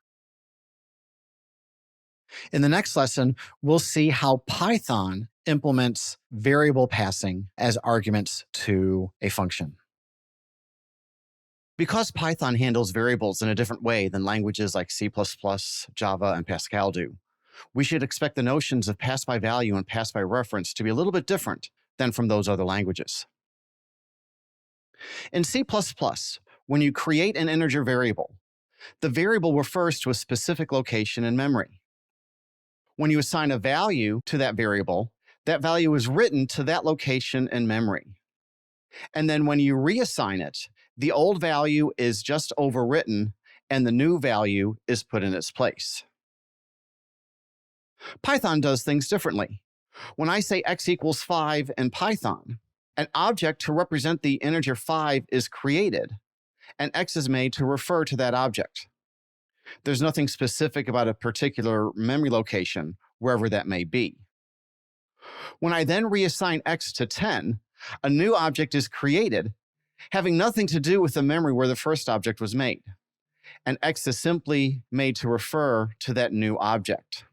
In the next lesson, we'll see how Python implements variable passing as arguments to a function. Because Python handles variables in a different way than languages like C++, Java, and Pascal do, we should expect the notions of pass by value and pass by reference to be a little bit different than from those other languages. In C++, when you create an integer variable, the variable refers to a specific location in memory. When you assign a value to that value is written to that location in memory. And then when you reassign it, the old value is just overwritten and the new value is put in its place. Python does things differently. When I say x equals 5 in Python, an object to represent the integer 5 is created, and x is made to refer to that object. There's nothing specific about a particular memory location, wherever that may be. When I then reassign x to 10, a new object is created, having nothing to do with the memory where the first object was made. And x is simply made to refer to that new object.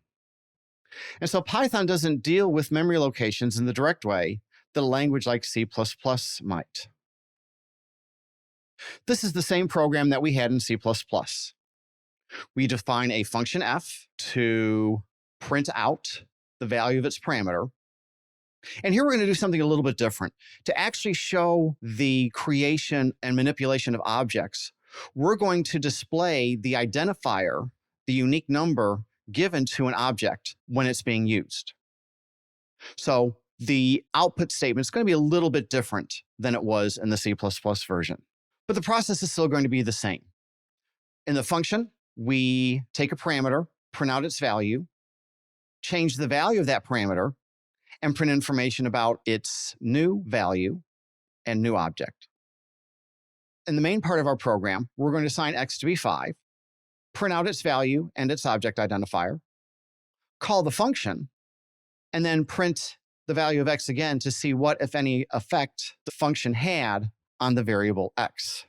And so Python doesn't deal with memory locations in the direct way that a language like C++ might. This is the same program that we had in C++. We define a function f to print out the value of its parameter. And here we're going to do something a little bit different. To actually show the creation and manipulation of objects, we're going to display the identifier, the unique number given to an object when it's being used. So the output statement is going to be a little bit different than it was in the C++ version. But the process is still going to be the same. In the function, we take a parameter, print out its value, change the value of that parameter, and print information about its new value and new object. In the main part of our program, we're going to assign x to be 5, print out its value and its object identifier, call the function, and then print the value of x again to see what, if any, effect the function had on the variable x.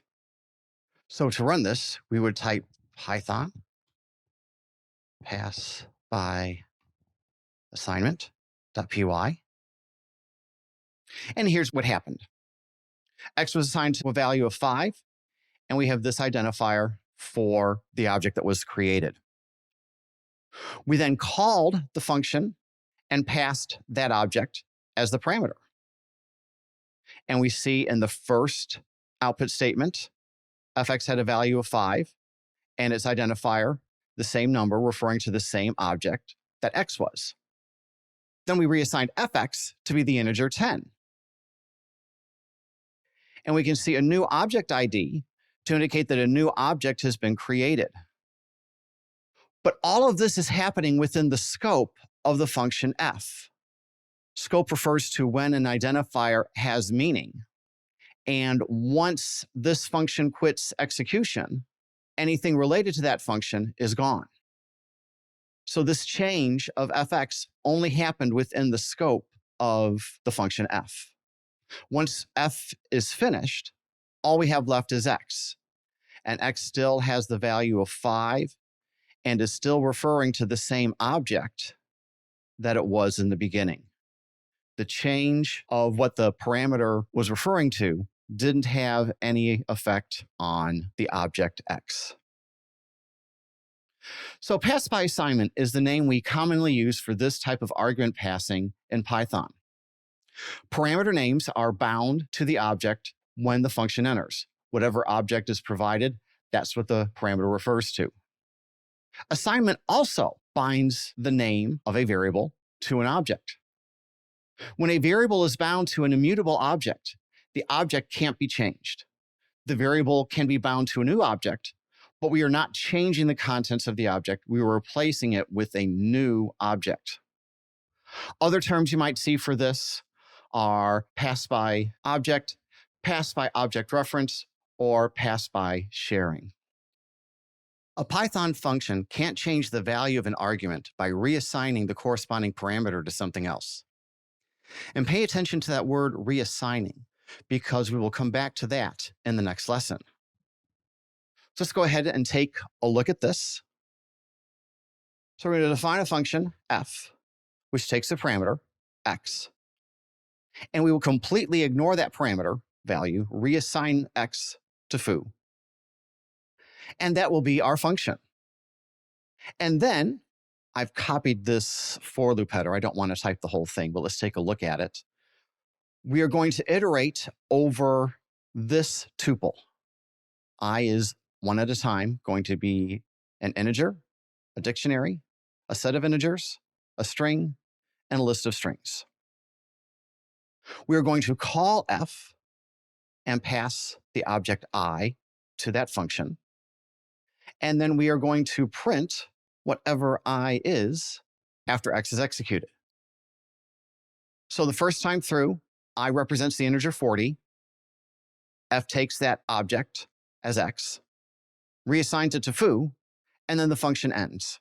So to run this, we would type Python pass by assignment.py. And here's what happened. X was assigned to a value of 5, and we have this identifier for the object that was created. We then called the function and passed that object as the parameter. And we see in the first output statement, fx had a value of 5, and its identifier, the same number referring to the same object that x was. Then we reassigned fx to be the integer 10. And we can see a new object ID to indicate that a new object has been created. But all of this is happening within the scope of the function f. Scope refers to when an identifier has meaning. And once this function quits execution, anything related to that function is gone. So this change of fx only happened within the scope of the function f. Once f is finished, all we have left is x. And x still has the value of 5 and is still referring to the same object that it was in the beginning. The change of what the parameter was referring to didn't have any effect on the object x. So pass by assignment is the name we commonly use for this type of argument passing in Python. Parameter names are bound to the object when the function enters. Whatever object is provided, that's what the parameter refers to. Assignment also binds the name of a variable to an object. When a variable is bound to an immutable object, the object can't be changed. The variable can be bound to a new object, but we are not changing the contents of the object. We are replacing it with a new object. Other terms you might see for this are pass by object reference, or pass by sharing. A Python function can't change the value of an argument by reassigning the corresponding parameter to something else. And pay attention to that word reassigning, because we will come back to that in the next lesson. So let's go ahead and take a look at this. So we're going to define a function f, which takes the parameter x, and we will completely ignore that parameter value, reassign x to foo, and that will be our function. And then I've copied this for loop header. I don't want to type the whole thing, but let's take a look at it. We are going to iterate over this tuple. I is one at a time going to be an integer, a dictionary, a set of integers, a string, and a list of strings. We are going to call f and pass the object I to that function. And then we are going to print whatever I is after x is executed. So the first time through, I represents the integer 40. F takes that object as x, reassigns it to foo, and then the function ends.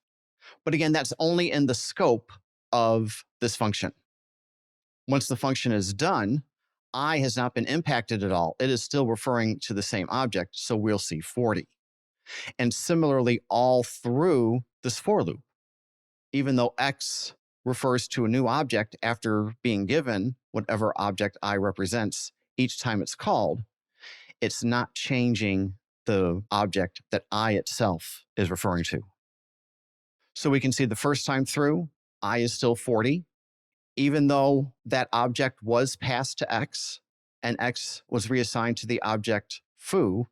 But again, that's only in the scope of this function. Once the function is done, I has not been impacted at all. It is still referring to the same object, so we'll see 40. And similarly, all through this for loop, even though x refers to a new object after being given whatever object I represents each time it's called, it's not changing the object that I itself is referring to. So we can see the first time through, I is still 40. Even though that object was passed to x and x was reassigned to the object foo,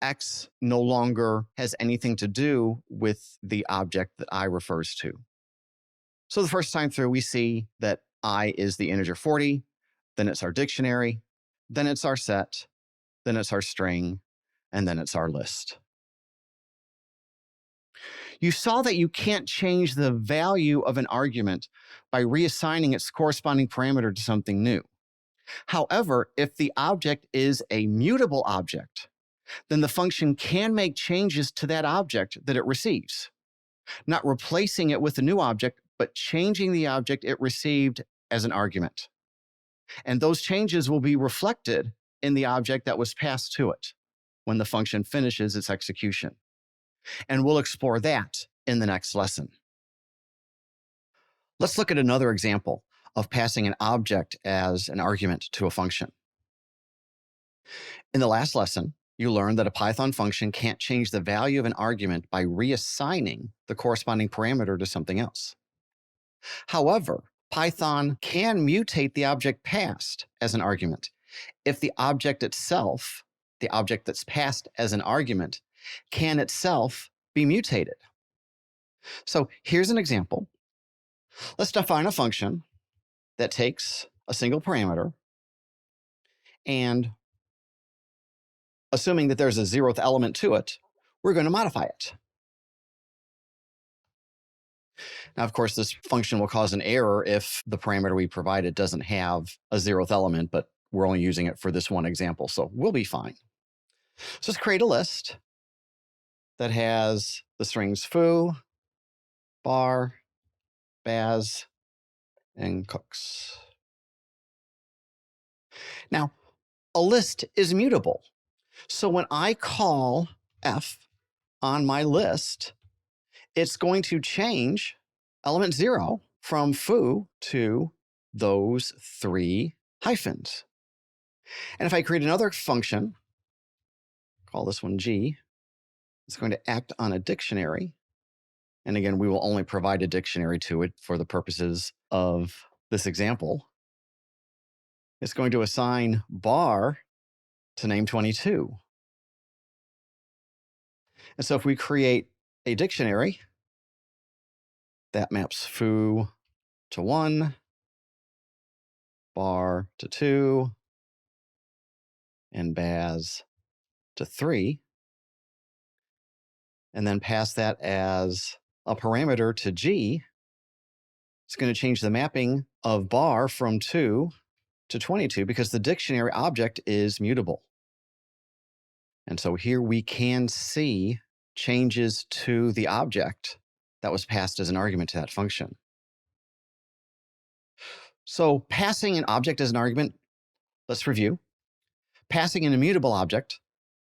x no longer has anything to do with the object that I refers to. So the first time through, we see that I is the integer 40, then it's our dictionary, then it's our set, then it's our string, and then it's our list. You saw that you can't change the value of an argument by reassigning its corresponding parameter to something new. However, if the object is a mutable object, then the function can make changes to that object that it receives, not replacing it with a new object, but changing the object it received as an argument. And those changes will be reflected in the object that was passed to it when the function finishes its execution. And we'll explore that in the next lesson. Let's look at another example of passing an object as an argument to a function. In the last lesson, you learned that a Python function can't change the value of an argument by reassigning the corresponding parameter to something else. However, Python can mutate the object passed as an argument if the object itself, the object that's passed as an argument, can itself be mutated. So here's an example. Let's define a function that takes a single parameter and, assuming that there's a 0th element to it, we're going to modify it. Now, of course, this function will cause an error if the parameter we provided doesn't have a 0th element, but we're only using it for this one example, so we'll be fine. So let's create a list that has the strings foo, bar, baz, and cooks. Now, a list is mutable. So when I call f on my list, it's going to change element 0 from foo to those 3 hyphens. And if I create another function, call this one g, it's going to act on a dictionary. And again, we will only provide a dictionary to it for the purposes of this example. It's going to assign bar to name 22. And so if we create a dictionary, that maps foo to 1, bar to 2, and baz to 3, and then pass that as a parameter to g, it's going to change the mapping of bar from 2 to 22 because the dictionary object is mutable. And so here we can see changes to the object that was passed as an argument to that function. So passing an object as an argument, let's review. Passing an immutable object,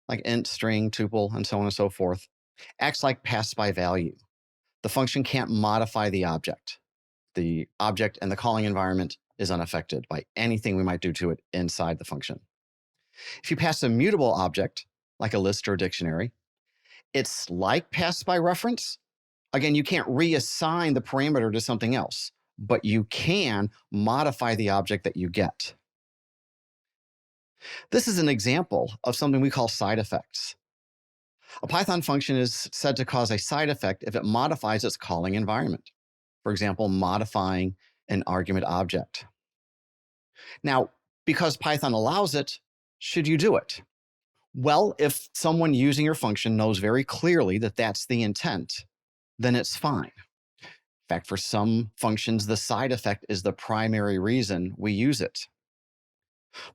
like int, string, tuple, and so on and so forth, acts like pass by value. The function can't modify the object. The object and the calling environment is unaffected by anything we might do to it inside the function. If you pass a mutable object, like a list or a dictionary, it's like pass by reference. Again, you can't reassign the parameter to something else, but you can modify the object that you get. This is an example of something we call side effects. A Python function is said to cause a side effect if it modifies its calling environment. For example, modifying an argument object. Now, because Python allows it, should you do it? Well, if someone using your function knows very clearly that that's the intent, then it's fine. In fact, for some functions, the side effect is the primary reason we use it.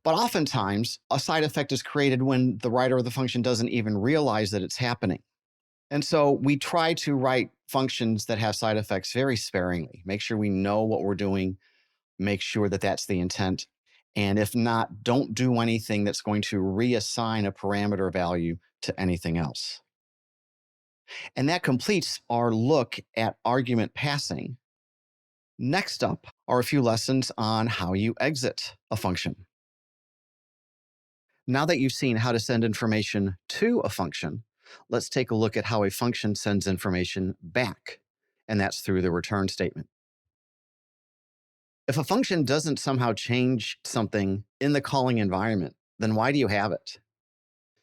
But oftentimes, a side effect is created when the writer of the function doesn't even realize that it's happening. And so we try to write functions that have side effects very sparingly, make sure we know what we're doing, make sure that that's the intent. And if not, don't do anything that's going to reassign a parameter value to anything else. And that completes our look at argument passing. Next up are a few lessons on how you exit a function. Now that you've seen how to send information to a function, let's take a look at how a function sends information back, and that's through the return statement. If a function doesn't somehow change something in the calling environment, then why do you have it?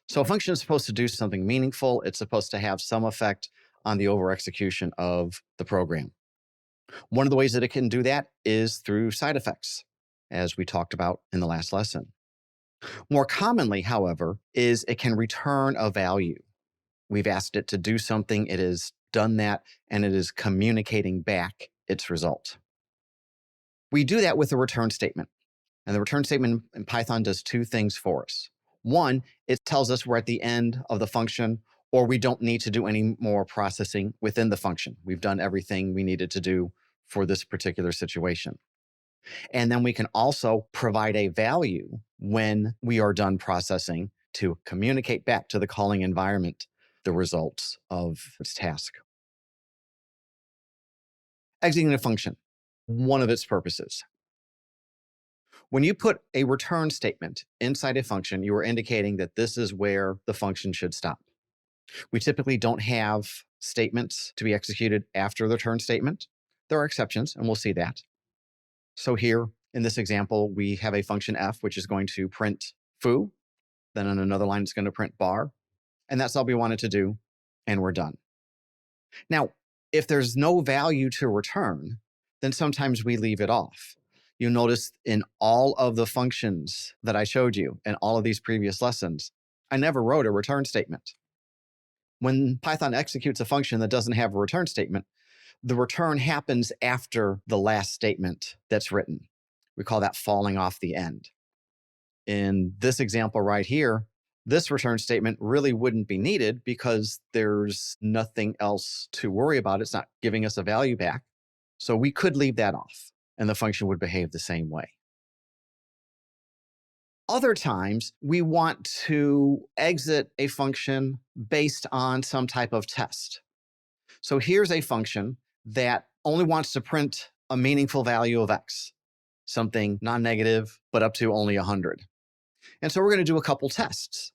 So a function is supposed to do something meaningful. It's supposed to have some effect on the over-execution of the program. One of the ways that it can do that is through side effects, as we talked about in the last lesson. More commonly, however, is it can return a value. We've asked it to do something, it has done that, and it is communicating back its result. We do that with a return statement. And the return statement in Python does two things for us. One, it tells us we're at the end of the function, or we don't need to do any more processing within the function. We've done everything we needed to do for this particular situation. And then we can also provide a value when we are done processing to communicate back to the calling environment the results of its task. Exiting a function, one of its purposes. When you put a return statement inside a function, you are indicating that this is where the function should stop. We typically don't have statements to be executed after the return statement. There are exceptions, and we'll see that. So here in this example, we have a function f, which is going to print foo. Then on another line, it's going to print bar. And that's all we wanted to do, and we're done. Now, if there's no value to return, then sometimes we leave it off. You'll notice in all of the functions that I showed you in all of these previous lessons, I never wrote a return statement. When Python executes a function that doesn't have a return statement, the return happens after the last statement that's written. We call that falling off the end. In this example right here, this return statement really wouldn't be needed because there's nothing else to worry about. It's not giving us a value back. So we could leave that off, and the function would behave the same way. Other times, we want to exit a function based on some type of test. So here's a function that only wants to print a meaningful value of x, something non-negative, but up to only 100. And so we're going to do a couple tests.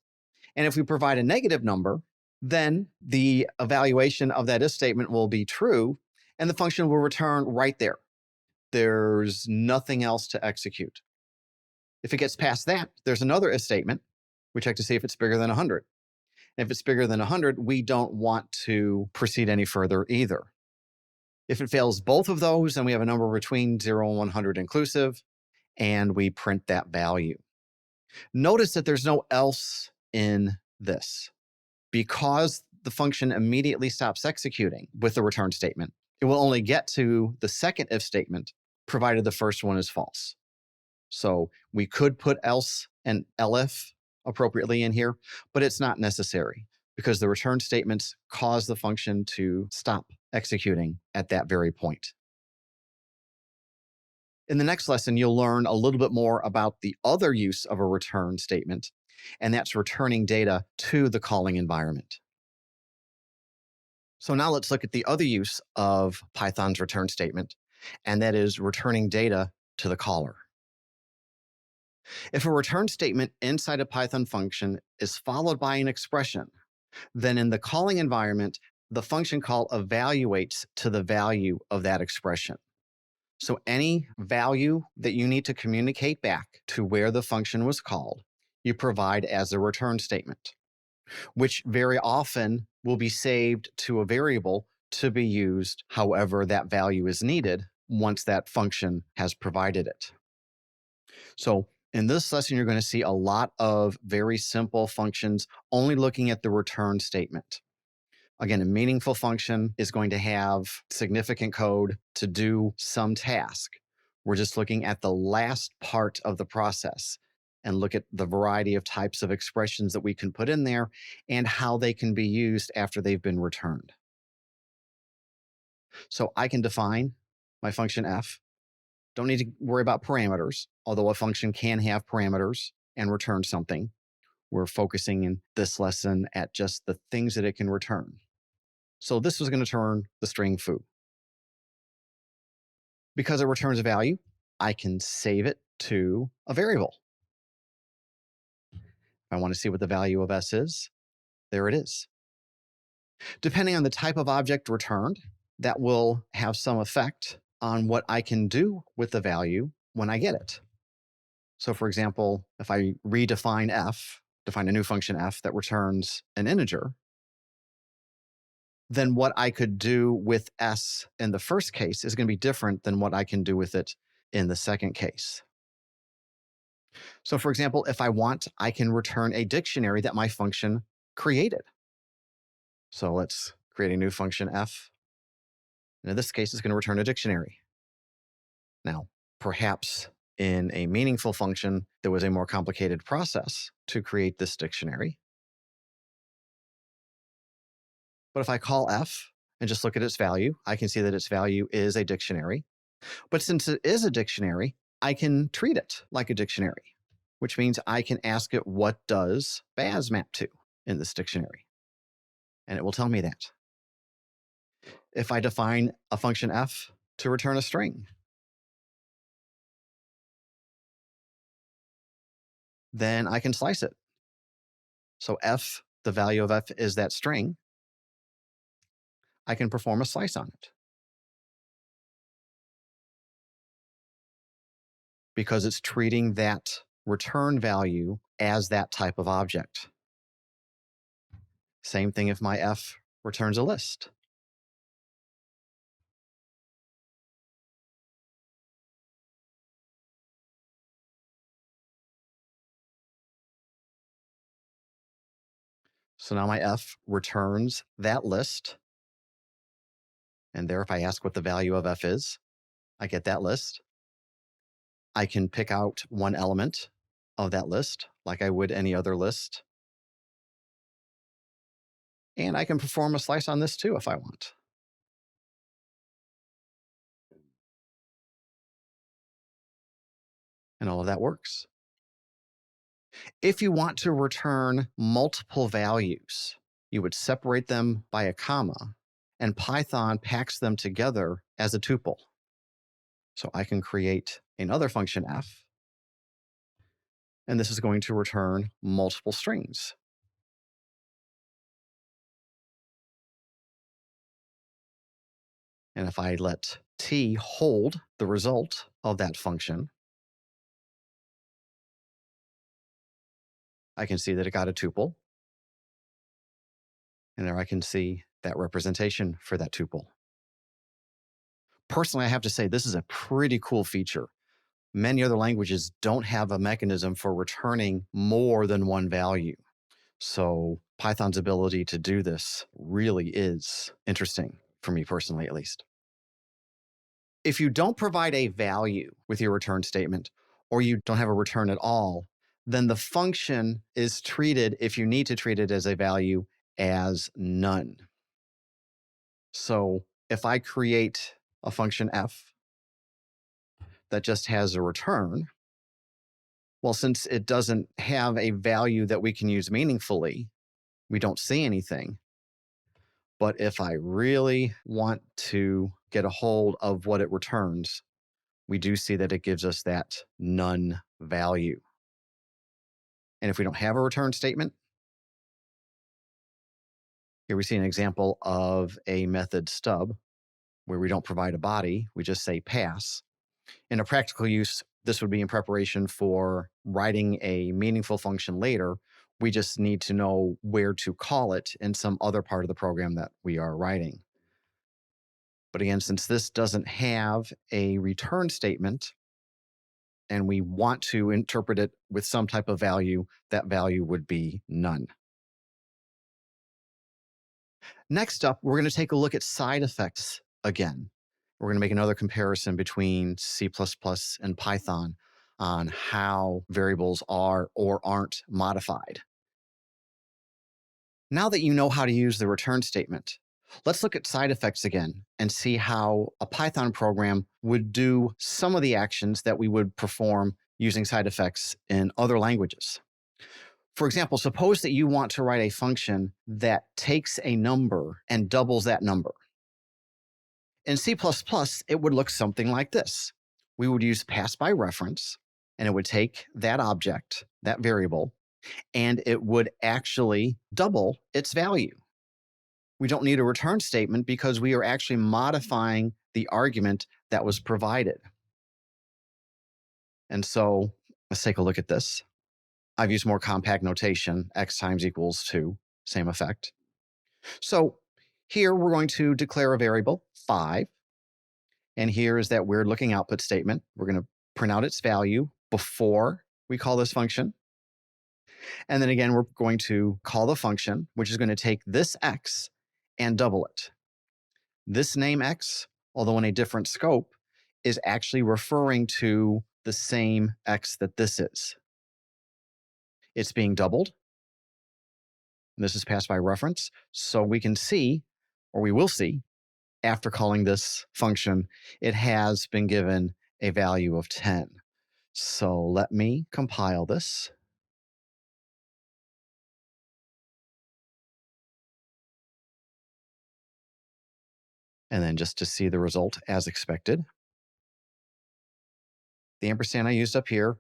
And if we provide a negative number, then the evaluation of that if statement will be true, and the function will return right there. There's nothing else to execute. If it gets past that, there's another if statement. We check to see if it's bigger than 100. And if it's bigger than 100, we don't want to proceed any further either. If it fails both of those, then we have a number between 0 and 100 inclusive, and we print that value. Notice that there's no else in this. Because the function immediately stops executing with the return statement, it will only get to the second if statement, provided the first one is false. So we could put else and elif appropriately in here, but it's not necessary because the return statements cause the function to stop executing at that very point. In the next lesson, you'll learn a little bit more about the other use of a return statement, and that's returning data to the calling environment. So now let's look at the other use of Python's return statement, and that is returning data to the caller. If a return statement inside a Python function is followed by an expression, then in the calling environment, the function call evaluates to the value of that expression. So any value that you need to communicate back to where the function was called, you provide as a return statement, which very often will be saved to a variable to be used however that value is needed once that function has provided it. So in this lesson, you're going to see a lot of very simple functions only looking at the return statement. Again, a meaningful function is going to have significant code to do some task. We're just looking at the last part of the process and look at the variety of types of expressions that we can put in there and how they can be used after they've been returned. So I can define my function f. Don't need to worry about parameters, although a function can have parameters and return something. We're focusing in this lesson at just the things that it can return. So this was going to turn the string foo. Because it returns a value, I can save it to a variable. If I want to see what the value of s is, there it is. Depending on the type of object returned, that will have some effect on what I can do with the value when I get it. So for example, if I redefine f, define a new function f that returns an integer, then what I could do with s in the first case is going to be different than what I can do with it in the second case. So for example, if I want, I can return a dictionary that my function created. So let's create a new function f. And in this case, it's going to return a dictionary. Now, perhaps in a meaningful function, there was a more complicated process to create this dictionary. But if I call f and just look at its value, I can see that its value is a dictionary. But since it is a dictionary, I can treat it like a dictionary, which means I can ask it what does Baz map to in this dictionary. And it will tell me that. If I define a function f to return a string, then I can slice it. So f, the value of f is that string. I can perform a slice on it. Because it's treating that return value as that type of object. Same thing if my f returns a list. So now my f returns that list. And there, if I ask what the value of f is, I get that list. I can pick out one element of that list like I would any other list. And I can perform a slice on this too if I want. And all of that works. If you want to return multiple values, you would separate them by a comma, and Python packs them together as a tuple. So I can create another function f, and this is going to return multiple strings. And if I let t hold the result of that function, I can see that it got a tuple. And there I can see that representation for that tuple. Personally, I have to say this is a pretty cool feature. Many other languages don't have a mechanism for returning more than one value. So Python's ability to do this really is interesting, for me personally at least. If you don't provide a value with your return statement, or you don't have a return at all, then the function is treated, if you need to treat it as a value, as none. So if I create a function f that just has a return, well, since it doesn't have a value that we can use meaningfully, we don't see anything. But if I really want to get a hold of what it returns, we do see that it gives us that none value. And if we don't have a return statement, here we see an example of a method stub where we don't provide a body, we just say pass. In a practical use, this would be in preparation for writing a meaningful function later. We just need to know where to call it in some other part of the program that we are writing. But again, since this doesn't have a return statement and we want to interpret it with some type of value, that value would be none. Next up, we're going to take a look at side effects again. We're going to make another comparison between C++ and Python on how variables are or aren't modified. Now that you know how to use the return statement, let's look at side effects again and see how a Python program would do some of the actions that we would perform using side effects in other languages. For example, suppose that you want to write a function that takes a number and doubles that number. In C++, it would look something like this. We would use pass by reference, and it would take that object, that variable, and it would actually double its value. We don't need a return statement because we are actually modifying the argument that was provided. And so let's take a look at this. I've used more compact notation, x times equals 2, same effect. So here we're going to declare a variable, 5. And here is that weird looking output statement. We're going to print out its value before we call this function. And then again, we're going to call the function, which is going to take this x and double it. This name x, although in a different scope, is actually referring to the same x that this is. It's being doubled. And this is passed by reference. So we can see, or we will see, after calling this function, it has been given a value of 10. So let me compile this. And then just to see the result as expected. The ampersand I used up here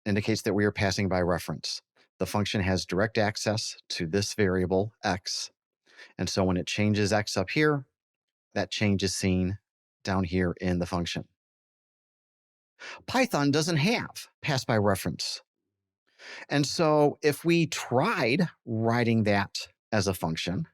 indicates that we are passing by reference. The function has direct access to this variable x. And so when it changes x up here, that change is seen down here in the function. Python doesn't have pass by reference. And so if we tried writing that as a function,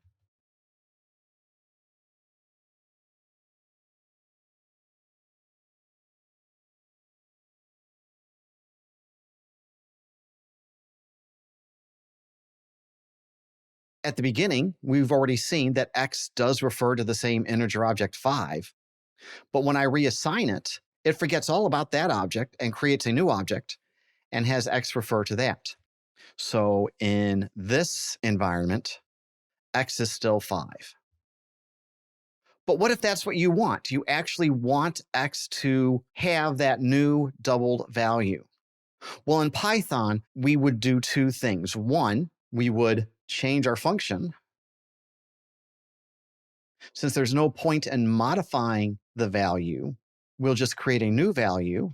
at the beginning, we've already seen that x does refer to the same integer object 5. But when I reassign it, it forgets all about that object and creates a new object and has x refer to that. So in this environment, x is still 5. But what if that's what you want? You actually want x to have that new doubled value. Well, in Python, we would do two things. One, we would change our function. Since there's no point in modifying the value, we'll just create a new value,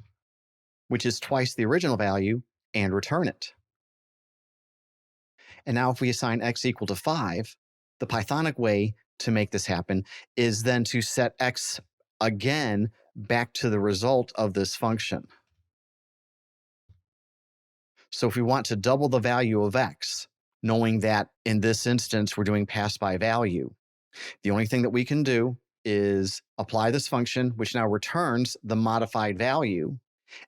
which is twice the original value, and return it. And now if we assign x equal to 5, the Pythonic way to make this happen is then to set x again back to the result of this function. So if we want to double the value of x, knowing that in this instance we're doing pass by value, the only thing that we can do is apply this function, which now returns the modified value,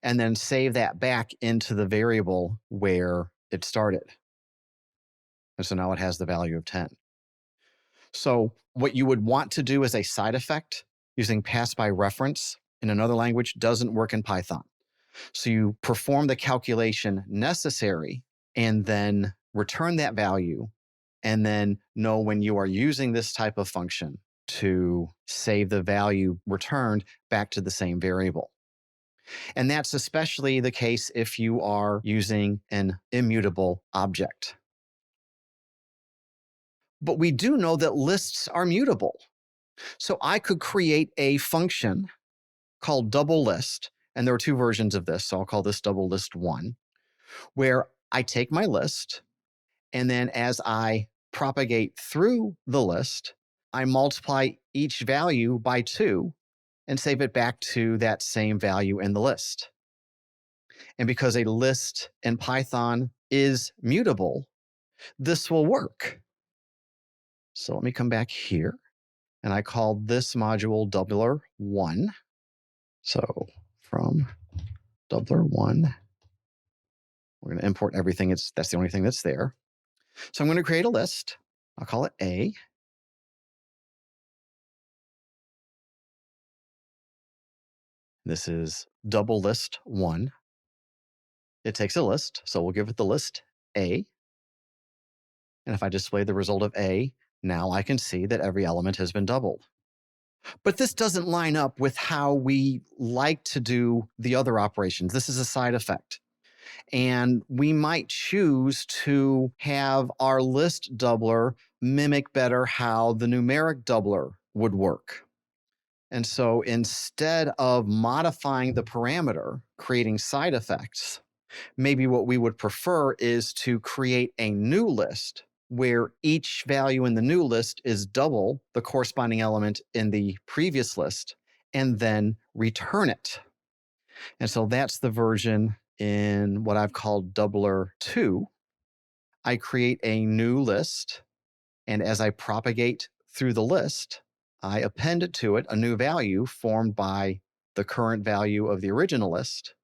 and then save that back into the variable where it started. And so now it has the value of 10. So what you would want to do as a side effect using pass by reference in another language doesn't work in Python. So you perform the calculation necessary and then return that value, and then know when you are using this type of function to save the value returned back to the same variable. And that's especially the case if you are using an immutable object. But we do know that lists are mutable. So I could create a function called double list, and there are two versions of this, so I'll call this double list 1, where I take my list, and then as I propagate through the list, I multiply each value by 2 and save it back to that same value in the list. And because a list in Python is mutable, this will work. So let me come back here, and I call this module doubler1. So from doubler1, we're going to import everything. That's the only thing that's there. So I'm going to create a list. I'll call it A. This is double list 1. It takes a list, so we'll give it the list A. And if I display the result of A, now I can see that every element has been doubled. But this doesn't line up with how we like to do the other operations. This is a side effect. And we might choose to have our list doubler mimic better how the numeric doubler would work. And so instead of modifying the parameter, creating side effects, maybe what we would prefer is to create a new list where each value in the new list is double the corresponding element in the previous list, and then return it. And so that's the version in what I've called doubler 2. I create a new list, and as I propagate through the list, I append to it a new value formed by the current value of the original list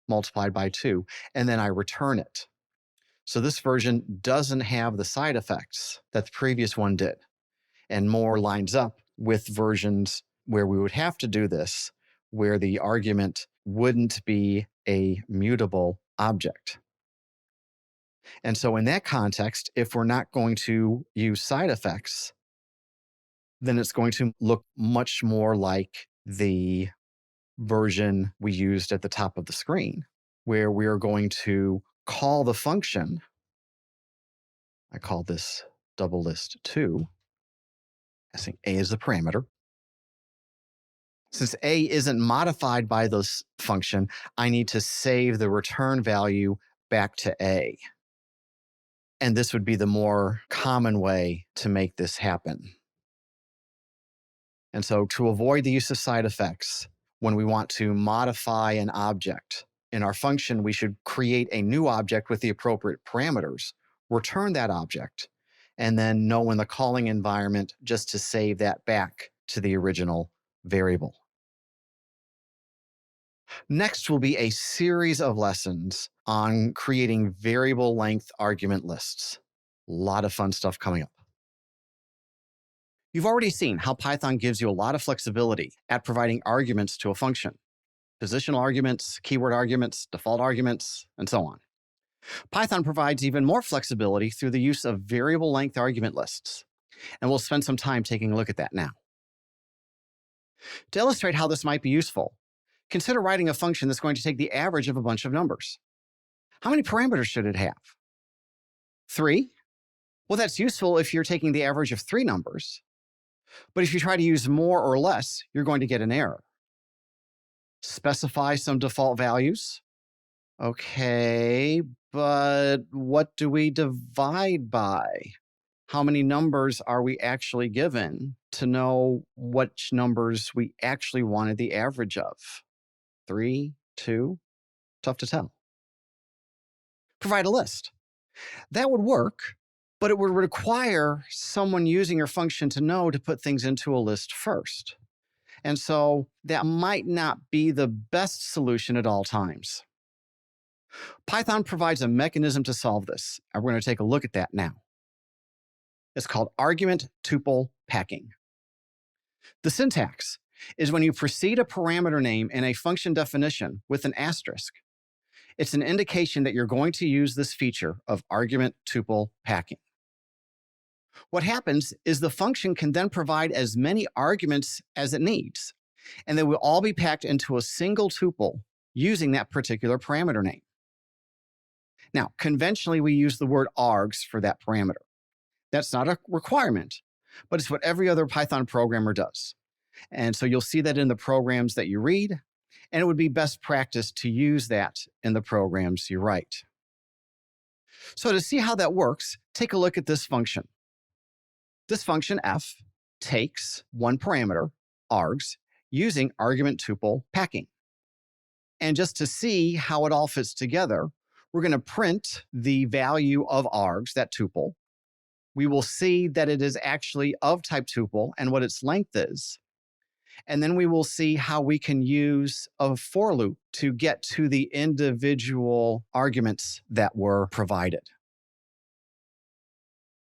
multiplied by 2, and then I return it. So this version doesn't have the side effects that the previous one did, and more lines up with versions where we would have to do this, where the argument wouldn't be a mutable object. And so in that context, if we're not going to use side effects, then it's going to look much more like the version we used at the top of the screen, where we are going to call the function. I call this double list 2, passing A as the parameter. Since A isn't modified by this function, I need to save the return value back to A. And this would be the more common way to make this happen. And so to avoid the use of side effects, when we want to modify an object in our function, we should create a new object with the appropriate parameters, return that object, and then know in the calling environment just to save that back to the original variable. Next will be a series of lessons on creating variable length argument lists. A lot of fun stuff coming up. You've already seen how Python gives you a lot of flexibility at providing arguments to a function. Positional arguments, keyword arguments, default arguments, and so on. Python provides even more flexibility through the use of variable length argument lists. And we'll spend some time taking a look at that now. To illustrate how this might be useful, consider writing a function that's going to take the average of a bunch of numbers. How many parameters should it have? 3? Well, that's useful if you're taking the average of 3 numbers. But if you try to use more or less, you're going to get an error. Specify some default values. Okay, but what do we divide by? How many numbers are we actually given to know which numbers we actually wanted the average of? 3, 2? Tough to tell. Provide a list. That would work, but it would require someone using your function to know to put things into a list first. And so that might not be the best solution at all times. Python provides a mechanism to solve this, and we're going to take a look at that now. It's called argument tuple packing. The syntax is when you precede a parameter name in a function definition with an asterisk, it's an indication that you're going to use this feature of argument tuple packing. What happens is the function can then provide as many arguments as it needs, and they will all be packed into a single tuple using that particular parameter name. Now, conventionally, we use the word args for that parameter. That's not a requirement, but it's what every other Python programmer does. And so you'll see that in the programs that you read, and it would be best practice to use that in the programs you write. So to see how that works, take a look at this function. This function f takes one parameter, args, using argument tuple packing. And just to see how it all fits together, we're going to print the value of args, that tuple. We will see that it is actually of type tuple and what its length is. And then we will see how we can use a for loop to get to the individual arguments that were provided.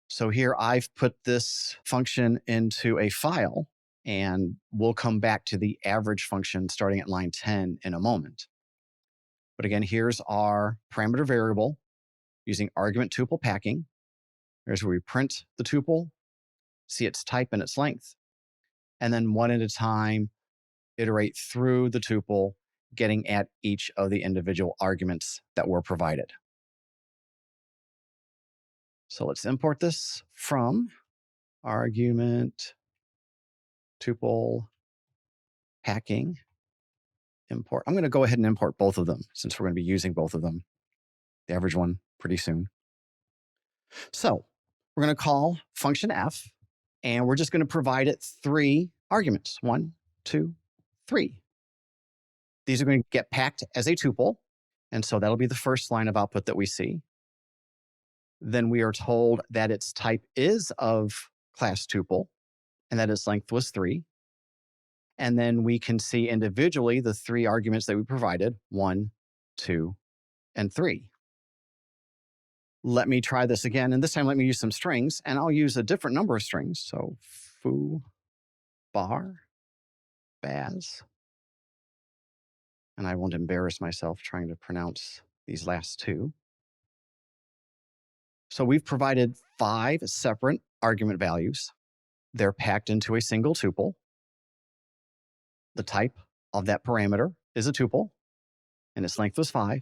So here I've put this function into a file, and we'll come back to the average function starting at line 10 in a moment. But again, here's our parameter variable using argument tuple packing. Here's where we print the tuple, see its type and its length, and then one at a time, iterate through the tuple, getting at each of the individual arguments that were provided. So let's import this from argument tuple packing import. I'm going to go ahead and import both of them since we're going to be using both of them, the average one, pretty soon. So we're going to call function f, and we're just going to provide it 3 arguments, 1, 2, 3. These are going to get packed as a tuple, and so that'll be the first line of output that we see. Then we are told that its type is of class tuple, and that its length was 3. And then we can see individually the 3 arguments that we provided, 1, 2, and 3. Let me try this again, and this time let me use some strings, and I'll use a different number of strings. So foo, bar, baz. And I won't embarrass myself trying to pronounce these last 2. So we've provided 5 separate argument values. They're packed into a single tuple. The type of that parameter is a tuple, and its length was 5.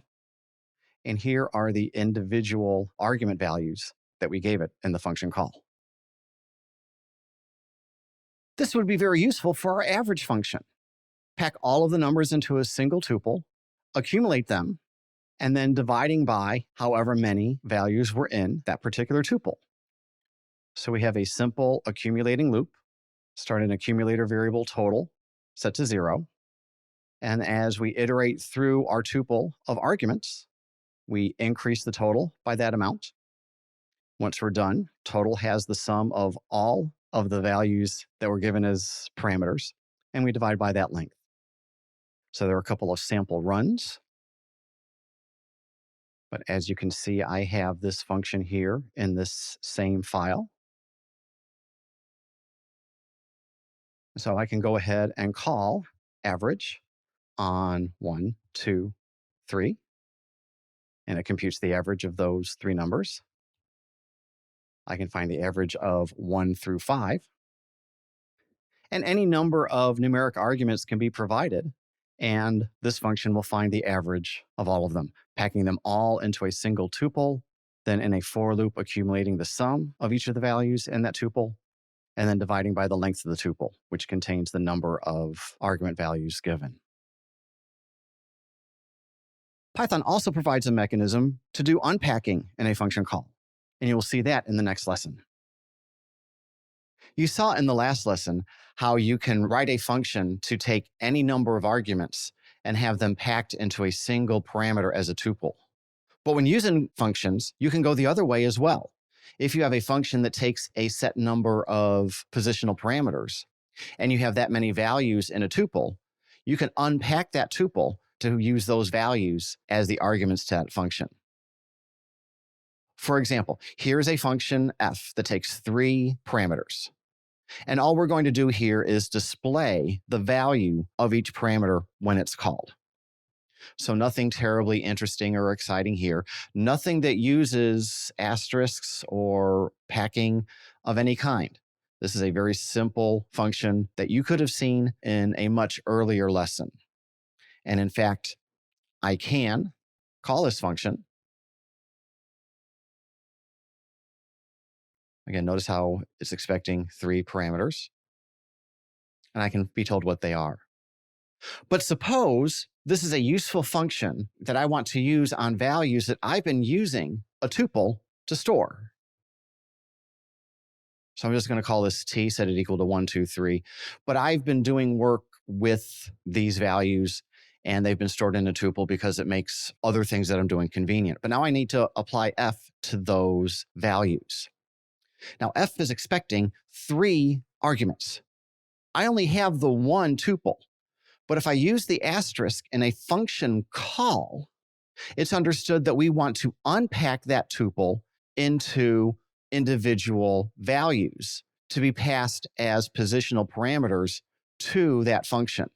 And here are the individual argument values that we gave it in the function call. This would be very useful for our average function. Pack all of the numbers into a single tuple, accumulate them, and then dividing by however many values were in that particular tuple. So we have a simple accumulating loop, start an accumulator variable total set to 0. And as we iterate through our tuple of arguments, we increase the total by that amount. Once we're done, total has the sum of all of the values that were given as parameters, and we divide by that length. So there are a couple of sample runs. But as you can see, I have this function here in this same file. So I can go ahead and call average on 1, 2, 3. And it computes the average of those 3 numbers. I can find the average of 1 through 5. And any number of numeric arguments can be provided, and this function will find the average of all of them, packing them all into a single tuple, then in a for loop accumulating the sum of each of the values in that tuple, and then dividing by the length of the tuple, which contains the number of argument values given. Python also provides a mechanism to do unpacking in a function call, and you will see that in the next lesson. You saw in the last lesson how you can write a function to take any number of arguments and have them packed into a single parameter as a tuple. But when using functions, you can go the other way as well. If you have a function that takes a set number of positional parameters and you have that many values in a tuple, you can unpack that tuple to use those values as the arguments to that function. For example, here's a function f that takes 3 parameters. And all we're going to do here is display the value of each parameter when it's called. So nothing terribly interesting or exciting here. Nothing that uses asterisks or packing of any kind. This is a very simple function that you could have seen in a much earlier lesson. And in fact, I can call this function. Again, notice how it's expecting 3 parameters, and I can be told what they are. But suppose this is a useful function that I want to use on values that I've been using a tuple to store. So I'm just going to call this t, set it equal to 1, 2, 3. But I've been doing work with these values, and they've been stored in a tuple because it makes other things that I'm doing convenient. But now I need to apply f to those values. Now f is expecting 3 arguments. I only have the 1 tuple. But if I use the asterisk in a function call, it's understood that we want to unpack that tuple into individual values to be passed as positional parameters to that function.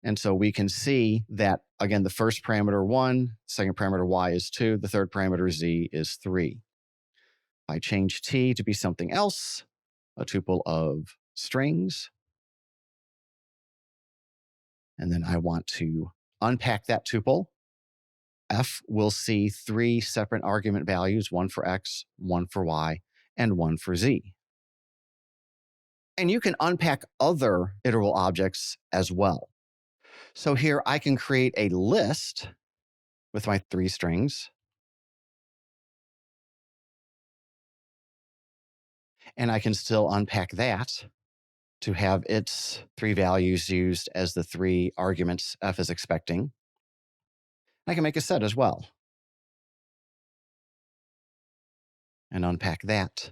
And so we can see that, again, the first parameter 1, second parameter y is 2, the third parameter z is 3. If I change t to be something else, a tuple of strings, and then I want to unpack that tuple, f will see 3 separate argument values, 1 for x, 1 for y, and 1 for z. And you can unpack other iterable objects as well. So here I can create a list with my 3 strings, and I can still unpack that to have its 3 values used as the 3 arguments f is expecting. I can make a set as well and unpack that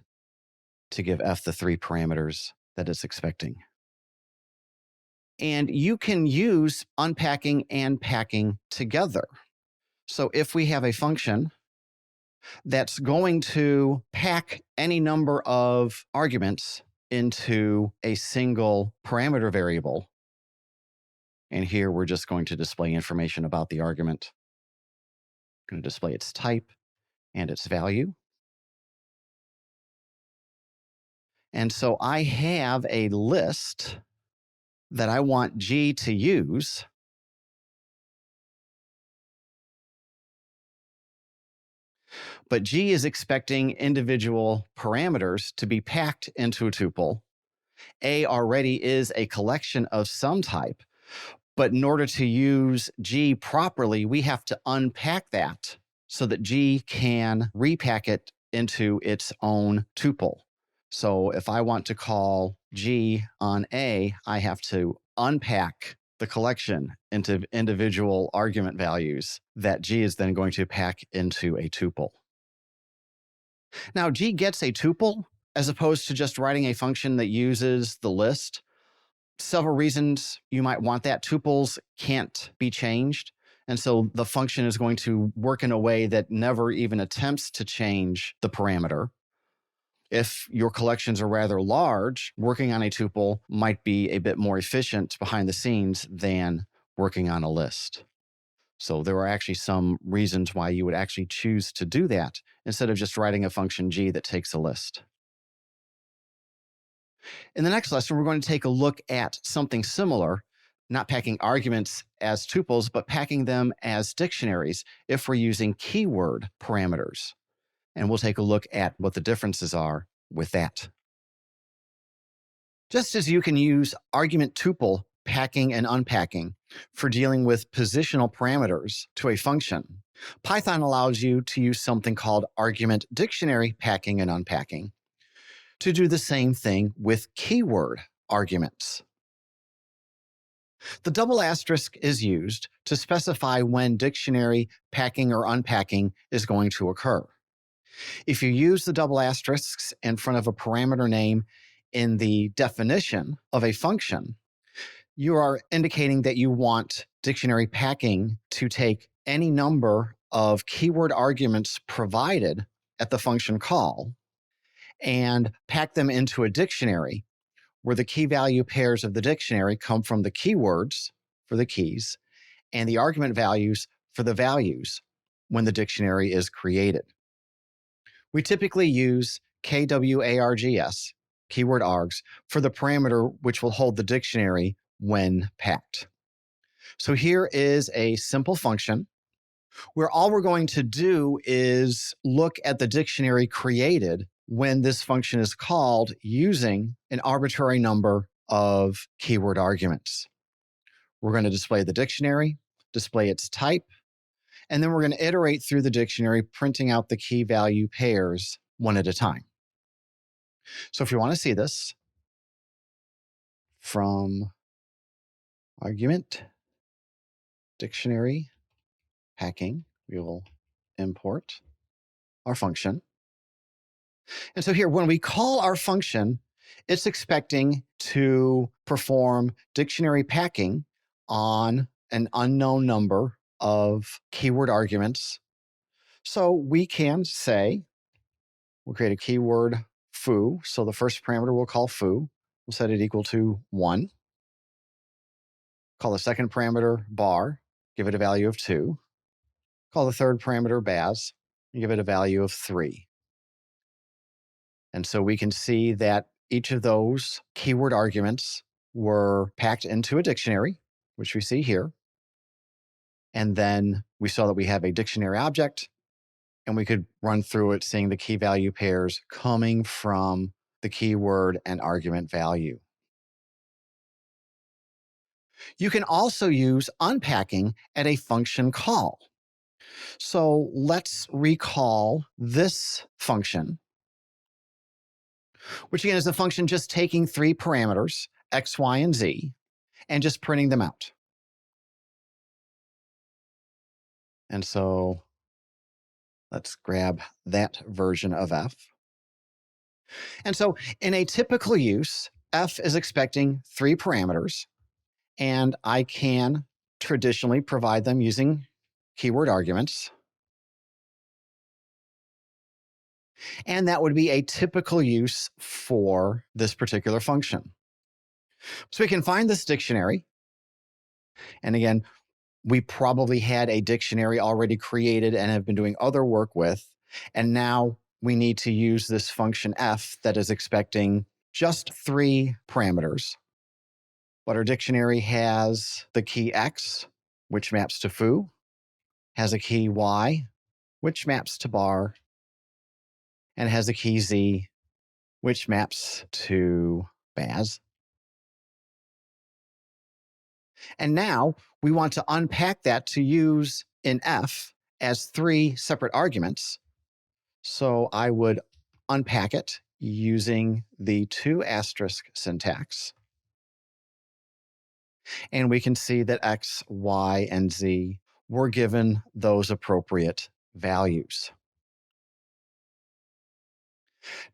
to give f the 3 parameters that it's expecting. And you can use unpacking and packing together. So if we have a function that's going to pack any number of arguments into a single parameter variable, and here we're just going to display information about the argument. I'm going to display its type and its value. And so I have a list that I want G to use. But G is expecting individual parameters to be packed into a tuple. A already is a collection of some type. But in order to use G properly, we have to unpack that so that G can repack it into its own tuple. So if I want to call G on A, I have to unpack the collection into individual argument values that G is then going to pack into a tuple. Now, G gets a tuple as opposed to just writing a function that uses the list. Several reasons you might want that. Tuples can't be changed. And so the function is going to work in a way that never even attempts to change the parameter. If your collections are rather large, working on a tuple might be a bit more efficient behind the scenes than working on a list. So there are actually some reasons why you would actually choose to do that instead of just writing a function G that takes a list. In the next lesson, we're going to take a look at something similar, not packing arguments as tuples, but packing them as dictionaries if we're using keyword parameters. And we'll take a look at what the differences are with that. Just as you can use argument tuple packing and unpacking for dealing with positional parameters to a function, Python allows you to use something called argument dictionary packing and unpacking to do the same thing with keyword arguments. The double asterisk is used to specify when dictionary packing or unpacking is going to occur. If you use the double asterisks in front of a parameter name in the definition of a function, you are indicating that you want dictionary packing to take any number of keyword arguments provided at the function call and pack them into a dictionary where the key value pairs of the dictionary come from the keywords for the keys and the argument values for the values when the dictionary is created. We typically use KWARGS, keyword args, for the parameter which will hold the dictionary when packed. So here is a simple function where all we're going to do is look at the dictionary created when this function is called using an arbitrary number of keyword arguments. We're going to display the dictionary, display its type, and then we're going to iterate through the dictionary, printing out the key value pairs one at a time. So if you want to see this, from argument, dictionary, packing, we will import our function. And so here, when we call our function, it's expecting to perform dictionary packing on an unknown number of keyword arguments. So we can say, we'll create a keyword foo. So the first parameter we'll call foo. We'll set it equal to 1. Call the second parameter bar, give it a value of 2. Call the third parameter baz, and give it a value of 3. And so we can see that each of those keyword arguments were packed into a dictionary, which we see here. And then we saw that we have a dictionary object, and we could run through it, seeing the key value pairs coming from the keyword and argument value. You can also use unpacking at a function call. So let's recall this function, which again is a function just taking 3 parameters, x, y, and z, and just printing them out. And so let's grab that version of f. And so in a typical use, f is expecting 3 parameters, and I can traditionally provide them using keyword arguments. And that would be a typical use for this particular function. So we can find this dictionary. And again, we probably had a dictionary already created and have been doing other work with. And now we need to use this function f that is expecting just 3 parameters. But our dictionary has the key x, which maps to foo, has a key y, which maps to bar, and has a key z, which maps to baz. And now we want to unpack that to use in f as 3 separate arguments. So I would unpack it using the 2 asterisk syntax. And we can see that x, y, and z were given those appropriate values.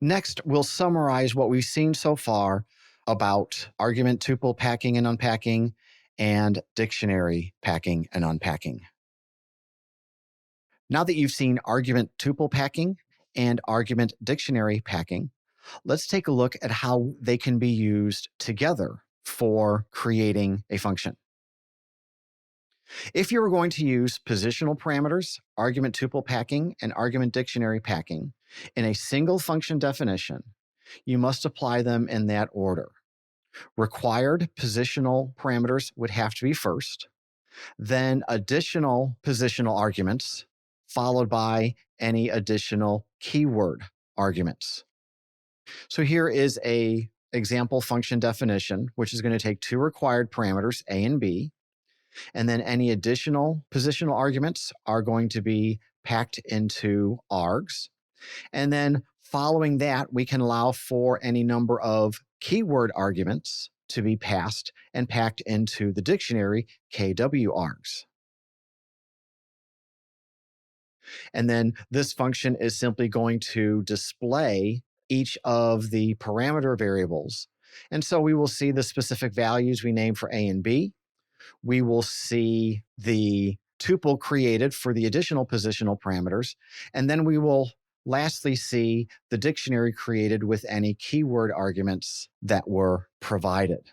Next, we'll summarize what we've seen so far about argument tuple packing and unpacking, and dictionary packing and unpacking. Now that you've seen argument tuple packing and argument dictionary packing, let's take a look at how they can be used together for creating a function. If you were going to use positional parameters, argument tuple packing, and argument dictionary packing in a single function definition, you must apply them in that order. Required positional parameters would have to be first, then additional positional arguments, followed by any additional keyword arguments. So here is an example function definition, which is going to take 2 required parameters, a and b, and then any additional positional arguments are going to be packed into args. And then following that, we can allow for any number of keyword arguments to be passed and packed into the dictionary KW args. And then this function is simply going to display each of the parameter variables. And so we will see the specific values we name for a and b. We will see the tuple created for the additional positional parameters. And then we will lastly see the dictionary created with any keyword arguments that were provided.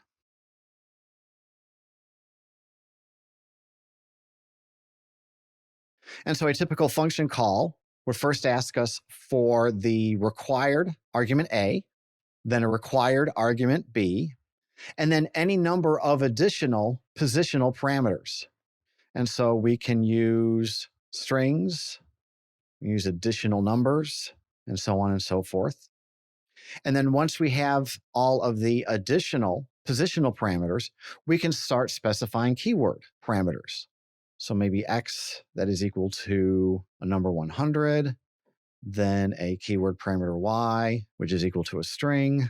And so a typical function call would first ask us for the required argument A, then a required argument B, and then any number of additional positional parameters. And so we can use strings, use additional numbers, and so on and so forth. And then once we have all of the additional positional parameters, we can start specifying keyword parameters. So maybe X that is equal to a number 100, then a keyword parameter Y, which is equal to a string,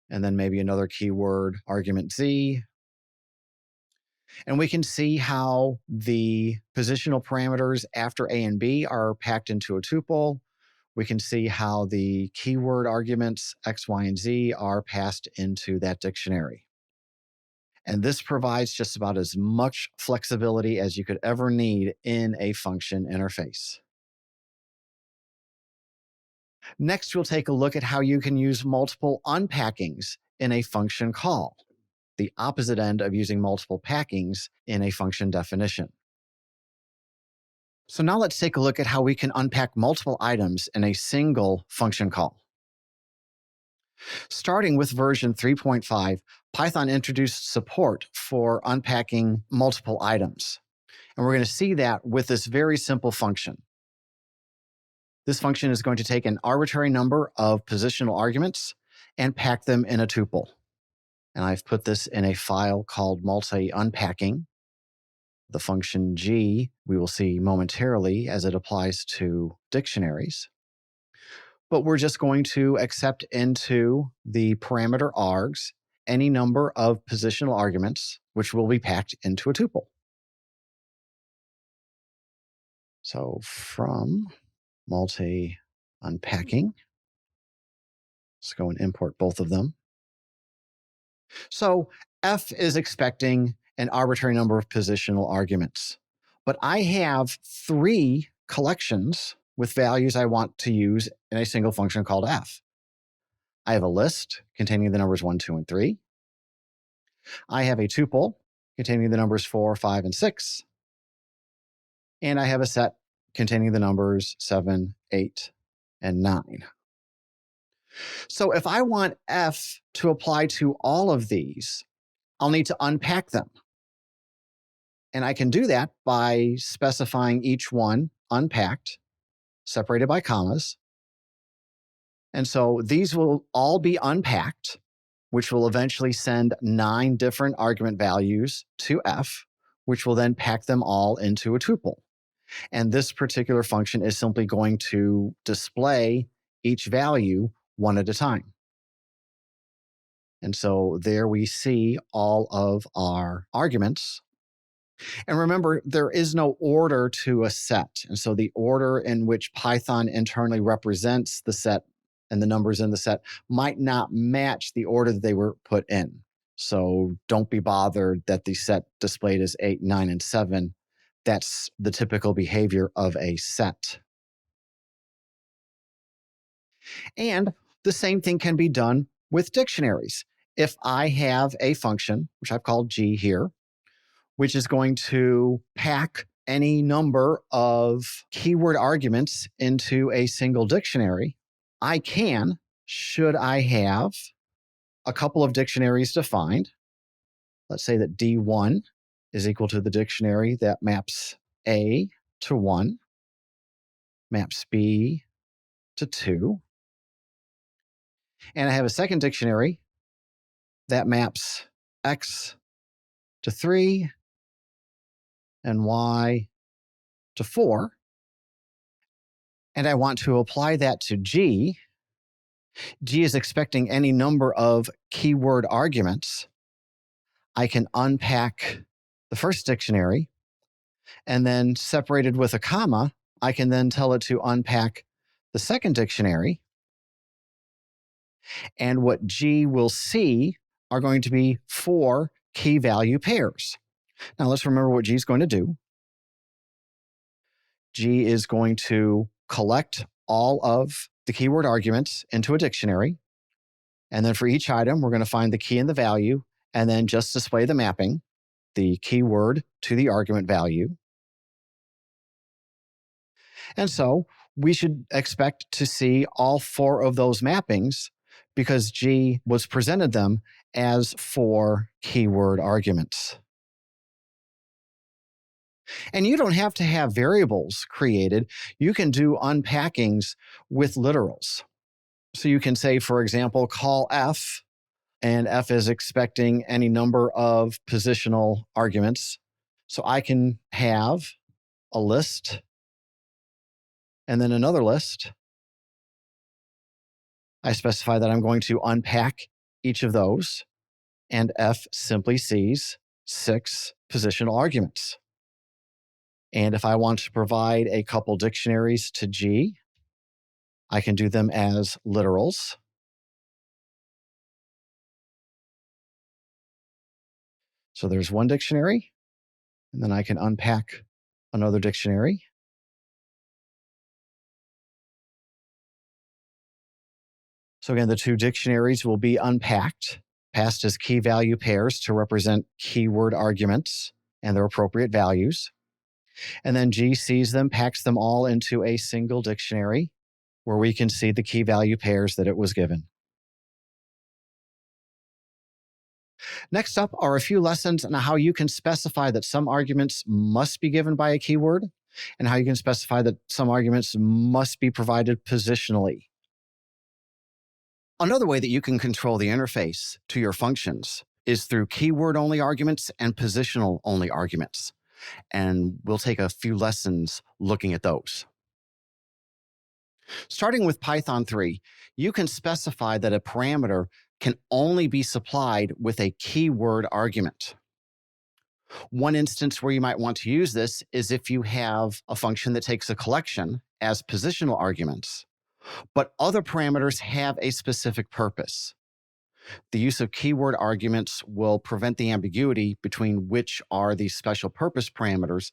and then maybe another keyword argument Z. And we can see how the positional parameters after A and B are packed into a tuple. We can see how the keyword arguments X, Y, and Z are passed into that dictionary. And this provides just about as much flexibility as you could ever need in a function interface. Next, we'll take a look at how you can use multiple unpackings in a function call, the opposite end of using multiple packings in a function definition. So now let's take a look at how we can unpack multiple items in a single function call. Starting with version 3.5, Python introduced support for unpacking multiple items. And we're going to see that with this very simple function. This function is going to take an arbitrary number of positional arguments and pack them in a tuple. And I've put this in a file called multi-unpacking. The function G we will see momentarily as it applies to dictionaries. But we're just going to accept into the parameter args any number of positional arguments, which will be packed into a tuple. So from multi-unpacking, let's go and import both of them. So F is expecting an arbitrary number of positional arguments, but I have 3 collections with values I want to use in a single function called F. I have a list containing the numbers 1, 2, and 3. I have a tuple containing the numbers 4, 5, and 6. And I have a set containing the numbers 7, 8, and 9. So if I want F to apply to all of these, I'll need to unpack them. And I can do that by specifying each one unpacked, separated by commas. And so these will all be unpacked, which will eventually send 9 different argument values to F, which will then pack them all into a tuple. And this particular function is simply going to display each value one at a time. And so there we see all of our arguments. And remember, there is no order to a set. And so the order in which Python internally represents the set and the numbers in the set might not match the order that they were put in. So don't be bothered that the set displayed as 8, 9, and 7. That's the typical behavior of a set. And the same thing can be done with dictionaries. If I have a function, which I've called G here, which is going to pack any number of keyword arguments into a single dictionary, I can, should I have a couple of dictionaries defined, let's say that D1 is equal to the dictionary that maps A to 1, maps B to 2, and I have a second dictionary that maps X to 3 and Y to 4, and I want to apply that to G. G is expecting any number of keyword arguments. I can unpack the first dictionary, and then separated with a comma, I can then tell it to unpack the second dictionary. And what G will see are going to be 4 key value pairs. Now let's remember what G is going to do. G is going to collect all of the keyword arguments into a dictionary. And then for each item, we're going to find the key and the value, and then just display the mapping, the keyword to the argument value. And so we should expect to see all 4 of those mappings because G was presented them as 4 keyword arguments. And you don't have to have variables created. You can do unpackings with literals. So you can say, for example, call F, and F is expecting any number of positional arguments. So I can have a list and then another list. I specify that I'm going to unpack each of those, and F simply sees 6 positional arguments. And if I want to provide a couple dictionaries to G, I can do them as literals. So there's one dictionary, and then I can unpack another dictionary. So again, the 2 dictionaries will be unpacked, passed as key value pairs to represent keyword arguments and their appropriate values. And then G sees them, packs them all into a single dictionary where we can see the key value pairs that it was given. Next up are a few lessons on how you can specify that some arguments must be given by a keyword and how you can specify that some arguments must be provided positionally. Another way that you can control the interface to your functions is through keyword-only arguments and positional-only arguments. And we'll take a few lessons looking at those. Starting with Python 3, you can specify that a parameter can only be supplied with a keyword argument. One instance where you might want to use this is if you have a function that takes a collection as positional arguments, but other parameters have a specific purpose. The use of keyword arguments will prevent the ambiguity between which are these special purpose parameters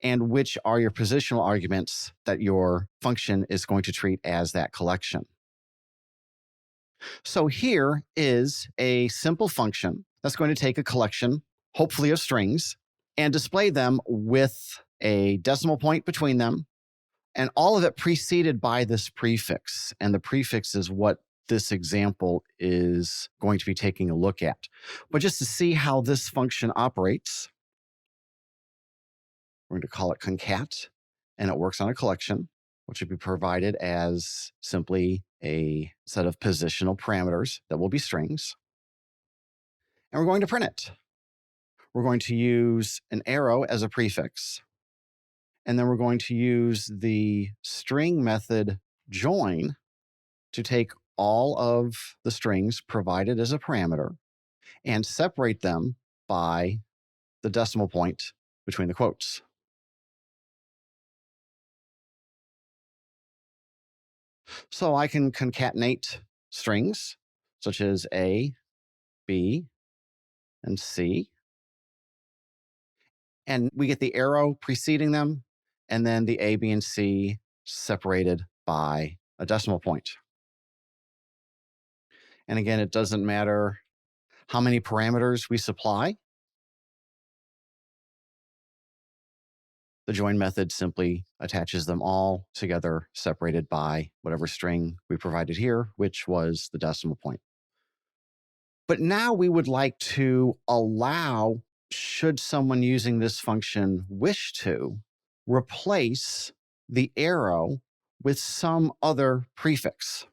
and which are your positional arguments that your function is going to treat as that collection. So here is a simple function that's going to take a collection, hopefully of strings, and display them with a decimal point between them, and all of it preceded by this prefix. And the prefix is what this example is going to be taking a look at. But just to see how this function operates, we're going to call it concat, and it works on a collection, which would be provided as simply a set of positional parameters that will be strings. And we're going to print it. We're going to use an arrow as a prefix. And then we're going to use the string method join to take all of the strings provided as a parameter and separate them by the decimal point between the quotes. So I can concatenate strings such as A, B, and C. And we get the arrow preceding them, and then the A, B, and C separated by a decimal point. And again, it doesn't matter how many parameters we supply. The join method simply attaches them all together, separated by whatever string we provided here, which was the decimal point. But now we would like to allow, should someone using this function wish to, replace the arrow with some other prefix.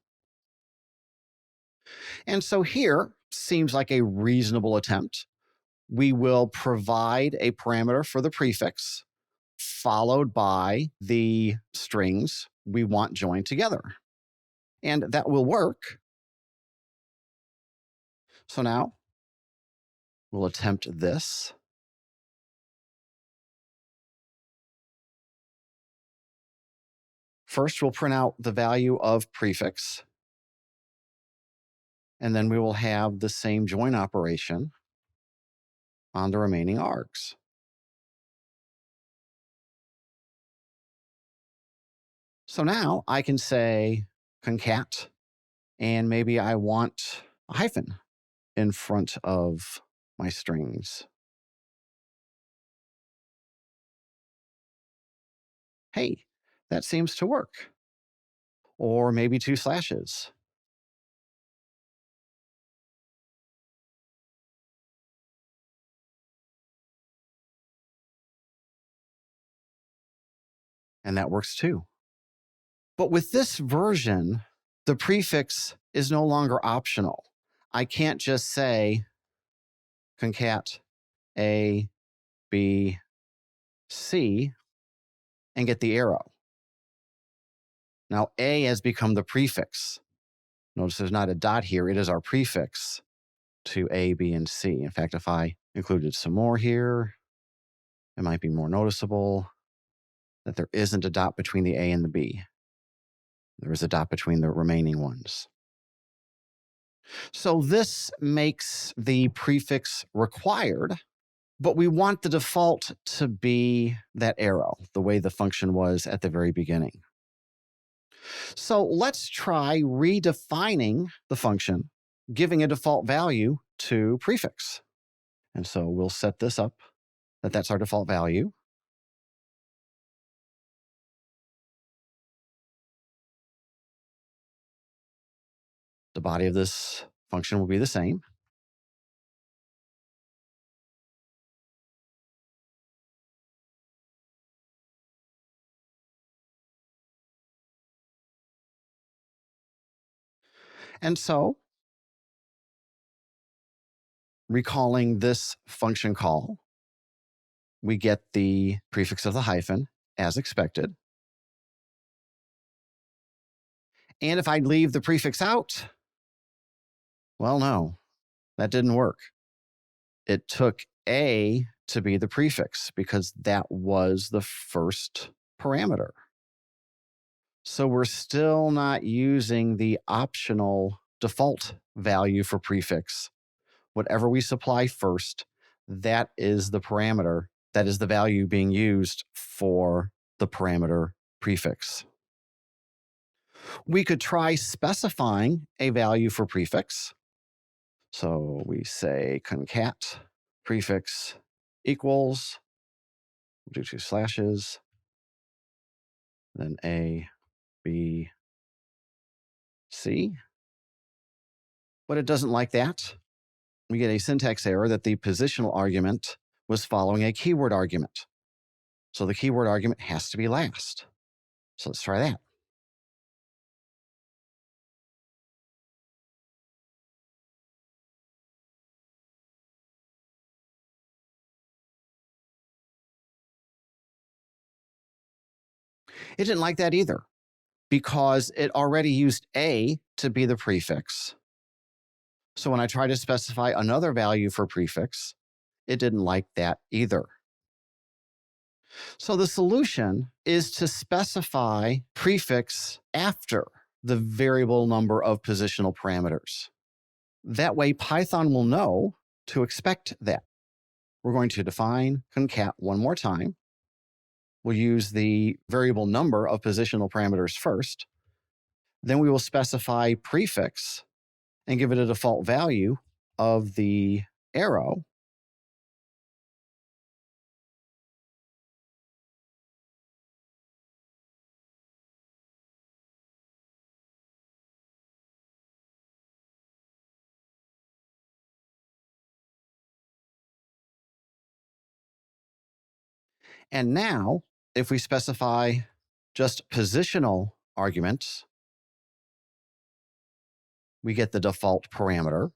And so here seems like a reasonable attempt. We will provide a parameter for the prefix, followed by the strings we want joined together. And that will work. So now we'll attempt this. First, we'll print out the value of prefix. And then we will have the same join operation on the remaining args. So now I can say concat, and maybe I want a hyphen in front of my strings. Hey, that seems to work. Or maybe 2 slashes. and that works too. But with this version, the prefix is no longer optional. I can't just say concat A, B, C and get the arrow. Now A has become the prefix. Notice there's not a dot here. It is our prefix to A, B, and C. In fact, if I included some more here, it might be more noticeable that there isn't a dot between the A and the B. There is a dot between the remaining ones. So this makes the prefix required, but we want the default to be that arrow, the way the function was at the very beginning. So let's try redefining the function, giving a default value to prefix. And so we'll set this up, that's our default value. The body of this function will be the same. And so, recalling this function call, we get the prefix of the hyphen as expected. And if I leave the prefix out, well, no, that didn't work. It took A to be the prefix because that was the first parameter. So we're still not using the optional default value for prefix. Whatever we supply first, that is the parameter, that is the value being used for the parameter prefix. We could try specifying a value for prefix. So we say concat prefix equals, we'll do 2 slashes, then A, B, C. But it doesn't like that. We get a syntax error that the positional argument was following a keyword argument. So the keyword argument has to be last. So let's try that. It didn't like that either because it already used A to be the prefix. So when I try to specify another value for prefix, it didn't like that either. So the solution is to specify prefix after the variable number of positional parameters. That way, Python will know to expect that. We're going to define concat one more time. We'll use the variable number of positional parameters first. Then we will specify prefix and give it a default value of the arrow. And now, if we specify just positional arguments, we get the default parameter.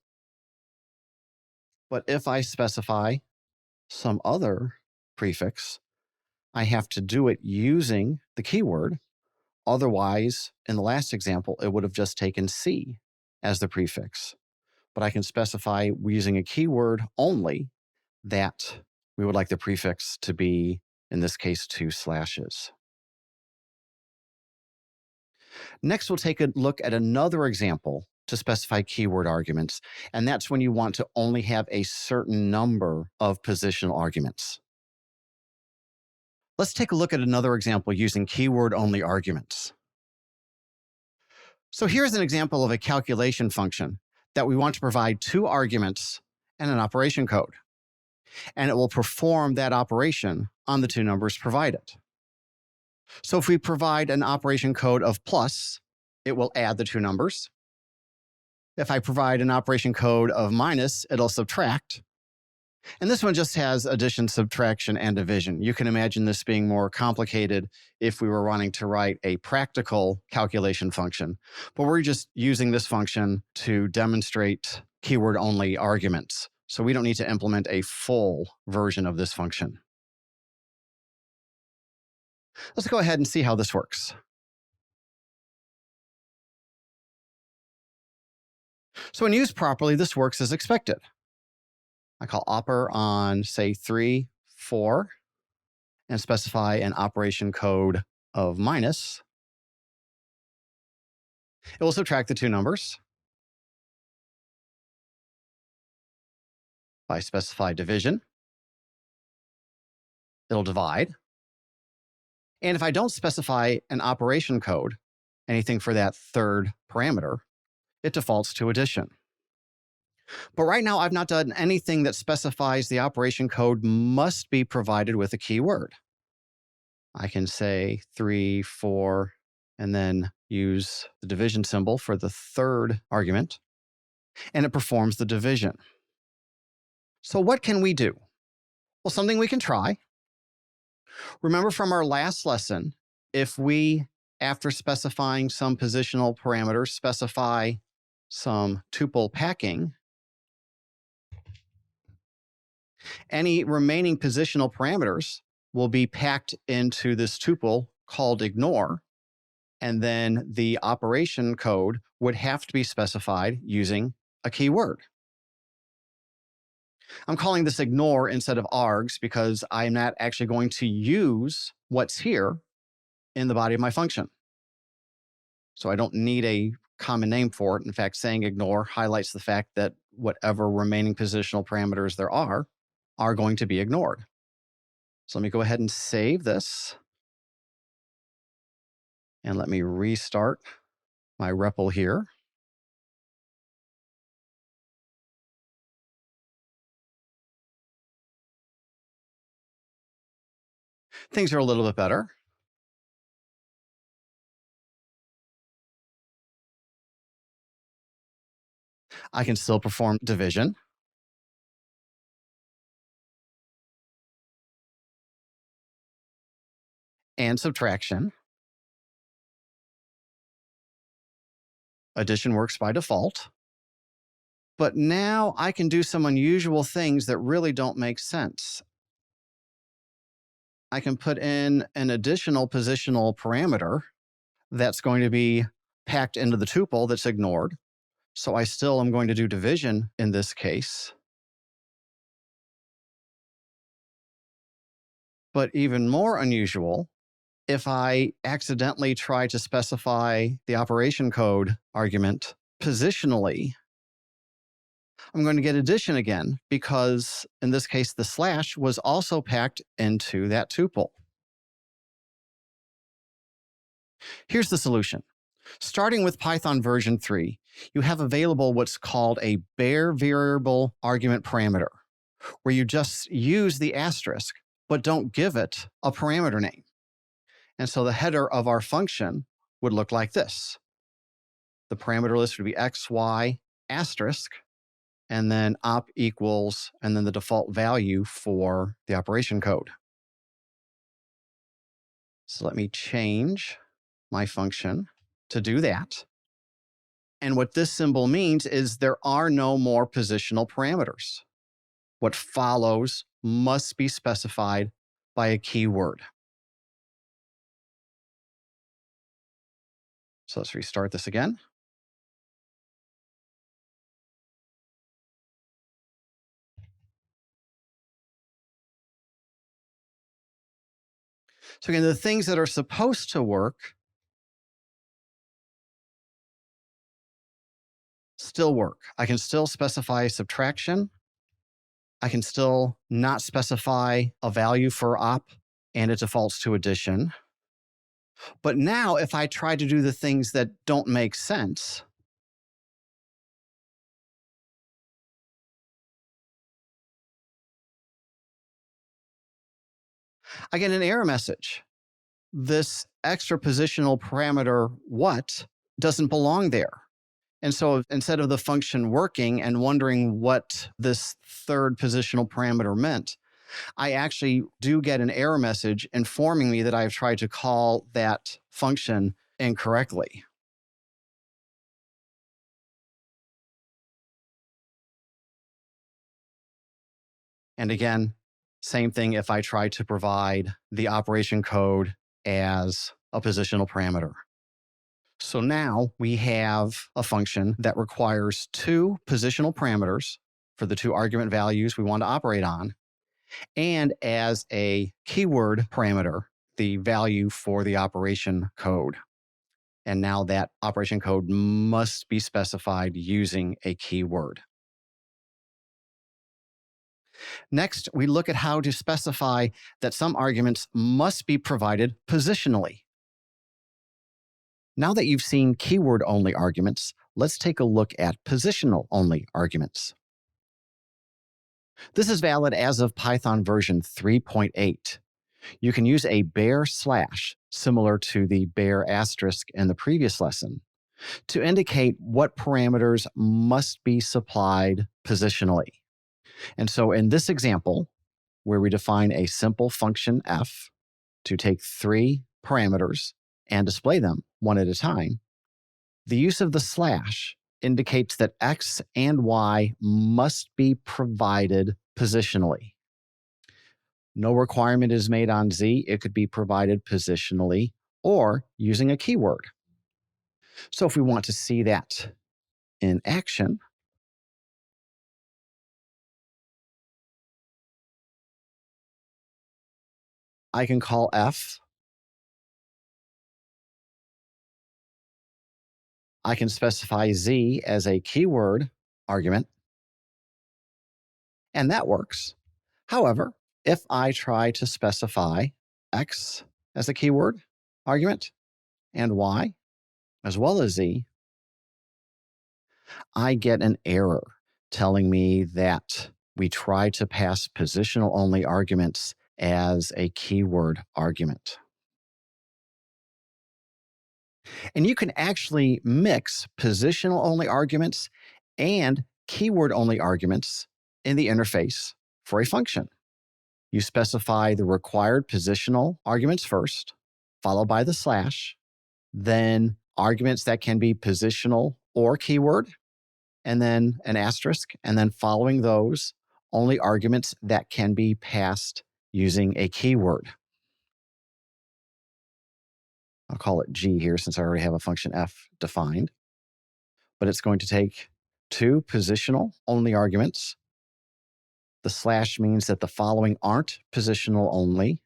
But if I specify some other prefix, I have to do it using the keyword. Otherwise, in the last example, it would have just taken C as the prefix. But I can specify using a keyword only that we would like the prefix to be, in this case, 2 slashes. Next, we'll take a look at another example to specify keyword arguments, and that's when you want to only have a certain number of positional arguments. Let's take a look at another example using keyword-only arguments. So here's an example of a calculation function that we want to provide 2 arguments and an operation code. And it will perform that operation on the 2 numbers provided. So if we provide an operation code of plus, it will add the 2 numbers. If I provide an operation code of minus, it'll subtract. And this one just has addition, subtraction, and division. You can imagine this being more complicated if we were wanting to write a practical calculation function. But we're just using this function to demonstrate keyword-only arguments. So we don't need to implement a full version of this function. Let's go ahead and see how this works. So when used properly, this works as expected. I call oper on, say, 3, 4, and specify an operation code of minus. It will subtract the two numbers. If I specify division, it'll divide. And if I don't specify an operation code, anything for that third parameter, it defaults to addition. But right now, I've not done anything that specifies the operation code must be provided with a keyword. I can say 3, 4, and then use the division symbol for the third argument, and it performs the division. So what can we do? Well, something we can try. Remember from our last lesson, if we, after specifying some positional parameters, specify some tuple packing, any remaining positional parameters will be packed into this tuple called ignore, and then the operation code would have to be specified using a keyword. I'm calling this ignore instead of args because I'm not actually going to use what's here in the body of my function. So I don't need a common name for it. In fact, saying ignore highlights the fact that whatever remaining positional parameters there are going to be ignored. So let me go ahead and save this. And let me restart my REPL here. Things are a little bit better. I can still perform division. And subtraction. Addition works by default. But now I can do some unusual things that really don't make sense. I can put in an additional positional parameter that's going to be packed into the tuple that's ignored. So I still am going to do division in this case. But even more unusual, if I accidentally try to specify the operation code argument positionally, I'm going to get addition again because in this case, the slash was also packed into that tuple. Here's the solution. Starting with Python version 3, you have available what's called a bare variable argument parameter, where you just use the asterisk, but don't give it a parameter name. And so the header of our function would look like this. The parameter list would be x, y, asterisk, and then op equals, and then the default value for the operation code. So let me change my function to do that. And what this symbol means is there are no more positional parameters. What follows must be specified by a keyword. So let's restart this again. So again, the things that are supposed to work still work. I can still specify subtraction. I can still not specify a value for op, and it defaults to addition. But now if I try to do the things that don't make sense, I get an error message. This extra positional parameter what doesn't belong there. And so instead of the function working and wondering what this third positional parameter meant, I actually do get an error message informing me that I've tried to call that function incorrectly. And again, same thing if I try to provide the operation code as a positional parameter. So now we have a function that requires two positional parameters for the two argument values we want to operate on, and as a keyword parameter, the value for the operation code. And now that operation code must be specified using a keyword. Next, we look at how to specify that some arguments must be provided positionally. Now that you've seen keyword-only arguments, let's take a look at positional-only arguments. This is valid as of Python version 3.8. You can use a bare slash, similar to the bare asterisk in the previous lesson, to indicate what parameters must be supplied positionally. And so in this example, where we define a simple function f to take three parameters and display them one at a time, the use of the slash indicates that x and y must be provided positionally. No requirement is made on z. It could be provided positionally or using a keyword. So if we want to see that in action, I can call f. I can specify z as a keyword argument, and that works. However, if I try to specify x as a keyword argument and y as well as z, I get an error telling me that we try to pass positional only arguments as a keyword argument. And you can actually mix positional only arguments and keyword only arguments in the interface for a function. You specify the required positional arguments first, followed by the slash, then arguments that can be positional or keyword, and then an asterisk, and then following those, only arguments that can be passed using a keyword. I'll call it G here since I already have a function f defined. But it's going to take two positional only arguments. The slash means that the following aren't positional only.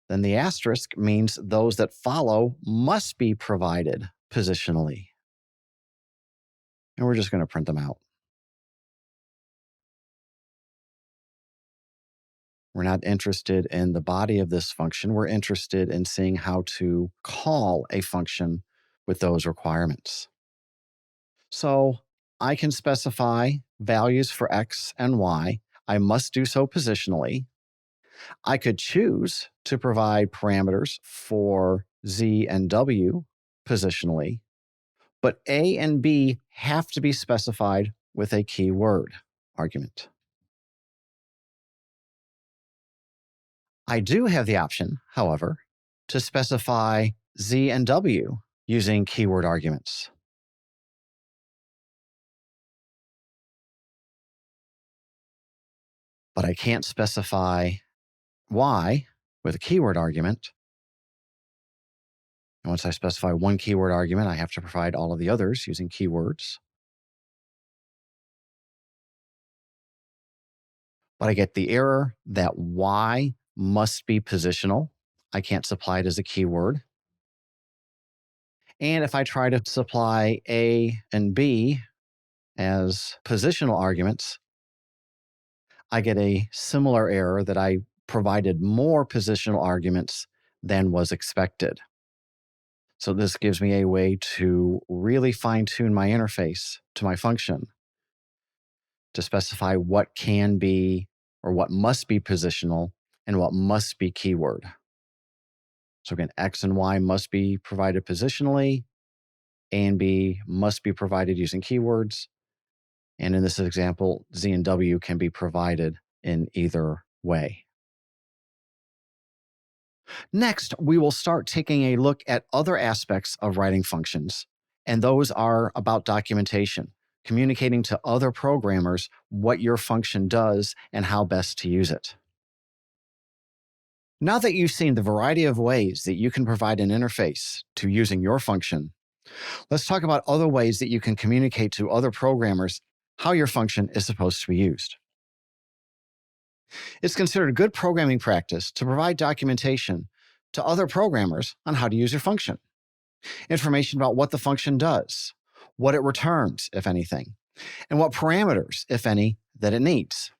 Then the asterisk means those that follow must be provided positionally. And we're just going to print them out. We're not interested in the body of this function. We're interested in seeing how to call a function with those requirements. So I can specify values for x and y. I must do so positionally. I could choose to provide parameters for z and w positionally, but a and b have to be specified with a keyword argument. I do have the option, however, to specify z and w using keyword arguments. But I can't specify y with a keyword argument. And once I specify one keyword argument, I have to provide all of the others using keywords. But I get the error that y must be positional. I can't supply it as a keyword. And if I try to supply a and b as positional arguments, I get a similar error that I provided more positional arguments than was expected. So this gives me a way to really fine-tune my interface to my function to specify what can be or what must be positional and what must be keyword. So again, x and y must be provided positionally, A and B must be provided using keywords. And in this example, Z and W can be provided in either way. Next, we will start taking a look at other aspects of writing functions, and those are about documentation, communicating to other programmers what your function does and how best to use it. Now that you've seen the variety of ways that you can provide an interface to using your function, let's talk about other ways that you can communicate to other programmers how your function is supposed to be used. It's considered good programming practice to provide documentation to other programmers on how to use your function. Information about what the function does, what it returns, if anything, and what parameters, if any, that it needs.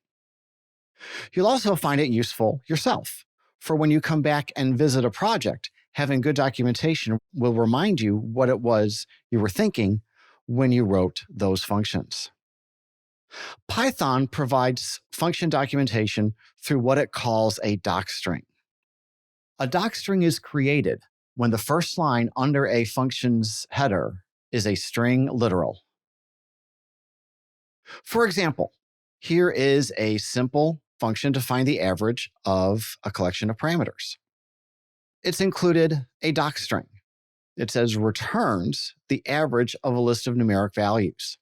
You'll also find it useful yourself, for when you come back and visit a project, having good documentation will remind you what it was you were thinking when you wrote those functions. Python provides function documentation through what it calls a docstring. A docstring is created when the first line under a function's header is a string literal. For example, here is a simple function to find the average of a collection of parameters. It's included a docstring. It says returns the average of a list of numeric values.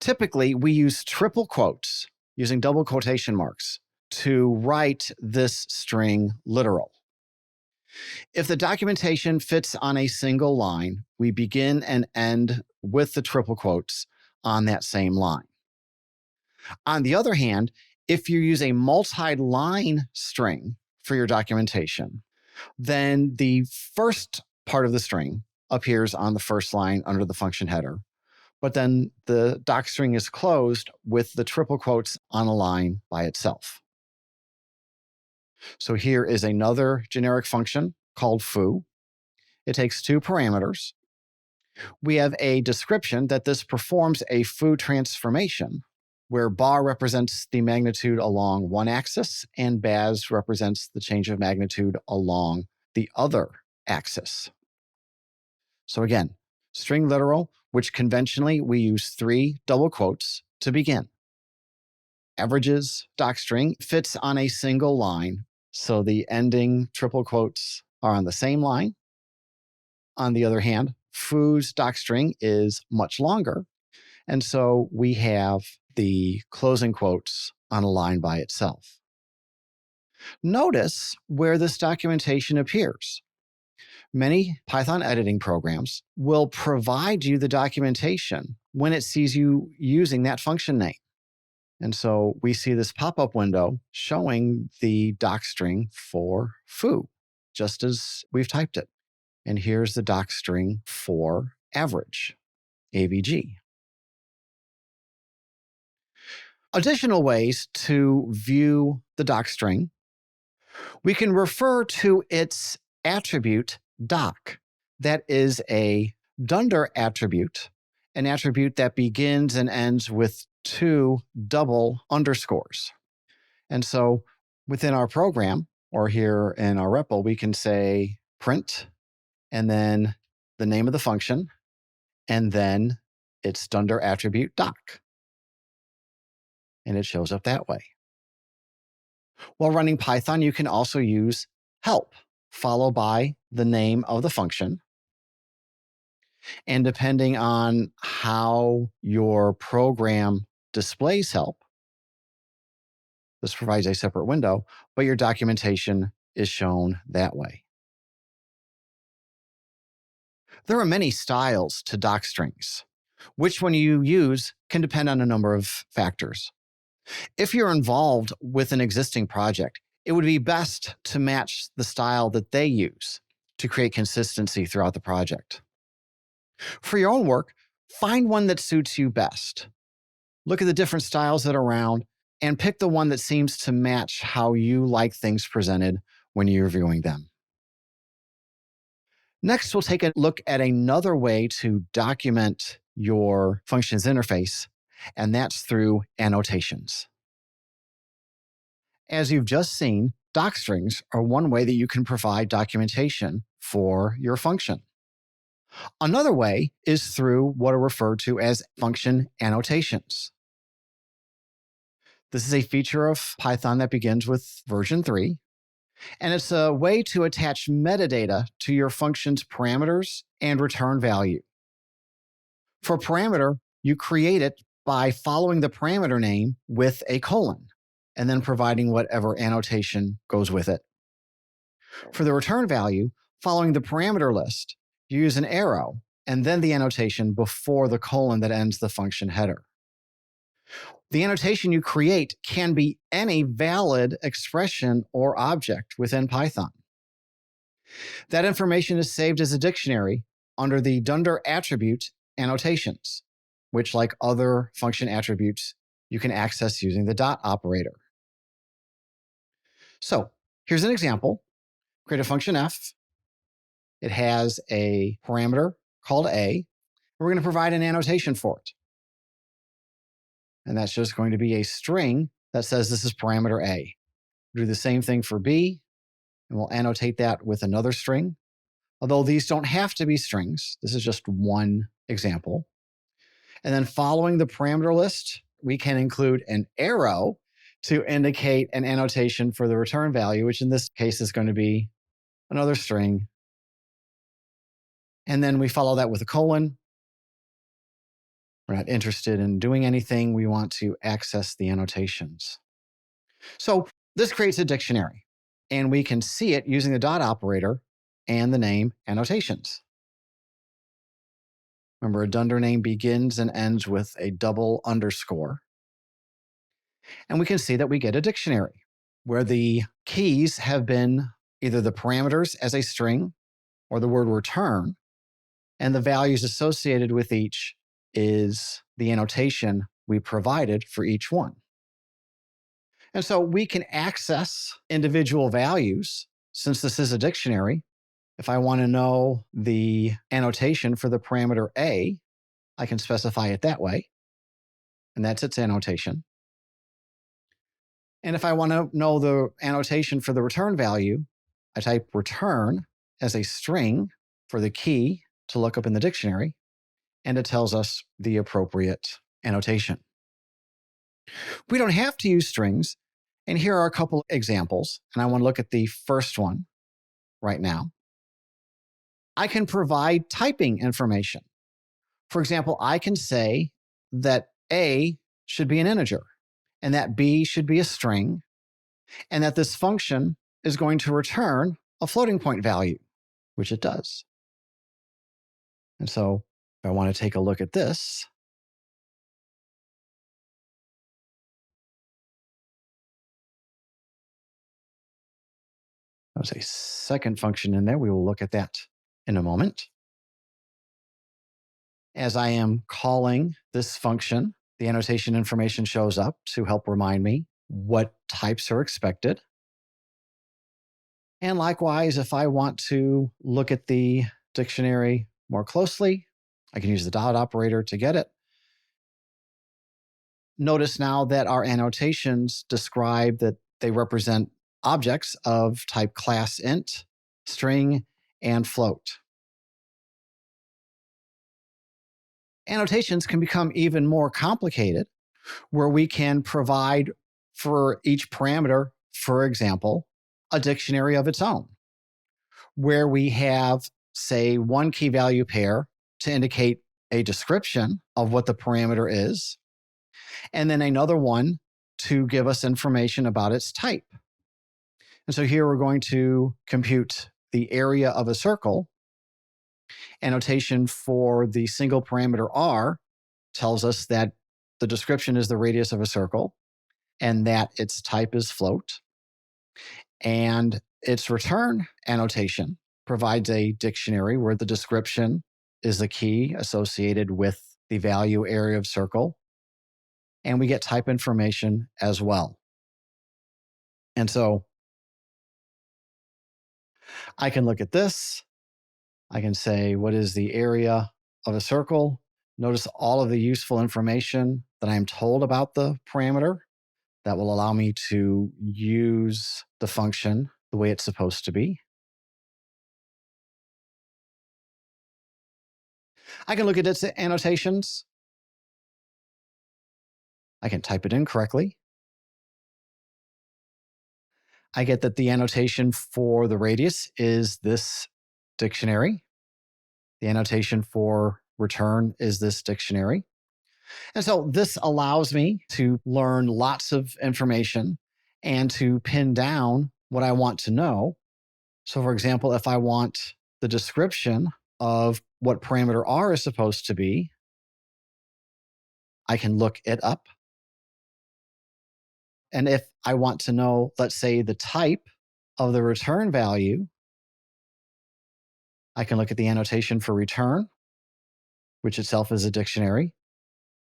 Typically, we use triple quotes using double quotation marks to write this string literal. If the documentation fits on a single line, we begin and end with the triple quotes on that same line. On the other hand, if you use a multi-line string for your documentation, then the first part of the string appears on the first line under the function header, but then the docstring is closed with the triple quotes on a line by itself. So here is another generic function called foo. It takes two parameters. We have a description that this performs a foo transformation, where bar represents the magnitude along one axis and baz represents the change of magnitude along the other axis. So again, string literal, which conventionally we use 3 double quotes to begin. Averages docstring fits on a single line, so the ending triple quotes are on the same line. On the other hand, foo's docstring is much longer, and so we have the closing quotes on a line by itself. Notice where this documentation appears. Many Python editing programs will provide you the documentation when it sees you using that function name. And so we see this pop-up window showing the docstring for foo, just as we've typed it. And here's the docstring for average, AVG. Additional ways to view the docstring, we can refer to its attribute doc. That is a dunder attribute, an attribute that begins and ends with 2 double underscores. And so within our program, or here in our REPL, we can say print, and then the name of the function, and then its dunder attribute doc. And it shows up that way. While running Python, you can also use help, followed by the name of the function. And depending on how your program displays help, this provides a separate window, but your documentation is shown that way. There are many styles to docstrings. Which one you use can depend on a number of factors. If you're involved with an existing project, it would be best to match the style that they use to create consistency throughout the project. For your own work, find one that suits you best. Look at the different styles that are around and pick the one that seems to match how you like things presented when you're viewing them. Next, we'll take a look at another way to document your functions interface, and that's through annotations. As you've just seen, docstrings are one way that you can provide documentation for your function. Another way is through what are referred to as function annotations. This is a feature of Python that begins with version 3, and it's a way to attach metadata to your function's parameters and return value. For parameter, you create it by following the parameter name with a colon and then providing whatever annotation goes with it. For the return value, following the parameter list, you use an arrow and then the annotation before the colon that ends the function header. The annotation you create can be any valid expression or object within Python. That information is saved as a dictionary under the Dunder attribute annotations, which, like other function attributes, you can access using the dot operator. So here's an example. Create a function f. It has a parameter called a. We're going to provide an annotation for it. And that's just going to be a string that says this is parameter a. We'll do the same thing for b, and we'll annotate that with another string. Although these don't have to be strings, this is just one example. And then following the parameter list, we can include an arrow to indicate an annotation for the return value, which in this case is going to be another string. And then we follow that with a colon. We're not interested in doing anything. We want to access the annotations. So this creates a dictionary, and we can see it using the dot operator and the name annotations. Remember, a Dunder name begins and ends with a double underscore. And we can see that we get a dictionary where the keys have been either the parameters as a string or the word return, and the values associated with each is the annotation we provided for each one. And so we can access individual values. Since this is a dictionary, if I want to know the annotation for the parameter a, I can specify it that way, and that's its annotation. And if I want to know the annotation for the return value, I type return as a string for the key to look up in the dictionary, and it tells us the appropriate annotation. We don't have to use strings, and here are a couple examples, and I want to look at the first one right now. I can provide typing information. For example, I can say that a should be an integer, and that b should be a string, and that this function is going to return a floating point value, which it does. And so if I want to take a look at this, there's a second function in there. We will look at that in a moment. As I am calling this function, the annotation information shows up to help remind me what types are expected. And likewise, if I want to look at the dictionary more closely, I can use the dot operator to get it. Notice now that our annotations describe that they represent objects of type class int, string, and float. Annotations can become even more complicated, where we can provide for each parameter, for example, a dictionary of its own, where we have, say, one key value pair to indicate a description of what the parameter is, and then another one to give us information about its type. And so here we're going to compute the area of a circle. Annotation for the single parameter r tells us that the description is the radius of a circle and that its type is float. And its return annotation provides a dictionary where the description is the key associated with the value area of circle. And we get type information as well. And so I can look at this. I can say, what is the area of a circle? Notice all of the useful information that I'm told about the parameter that will allow me to use the function the way it's supposed to be. I can look at its annotations. I can type it in correctly. I get that the annotation for the radius is this dictionary. The annotation for return is this dictionary. And so this allows me to learn lots of information and to pin down what I want to know. So for example, if I want the description of what parameter R is supposed to be, I can look it up. And if I want to know, let's say, the type of the return value, I can look at the annotation for return, which itself is a dictionary.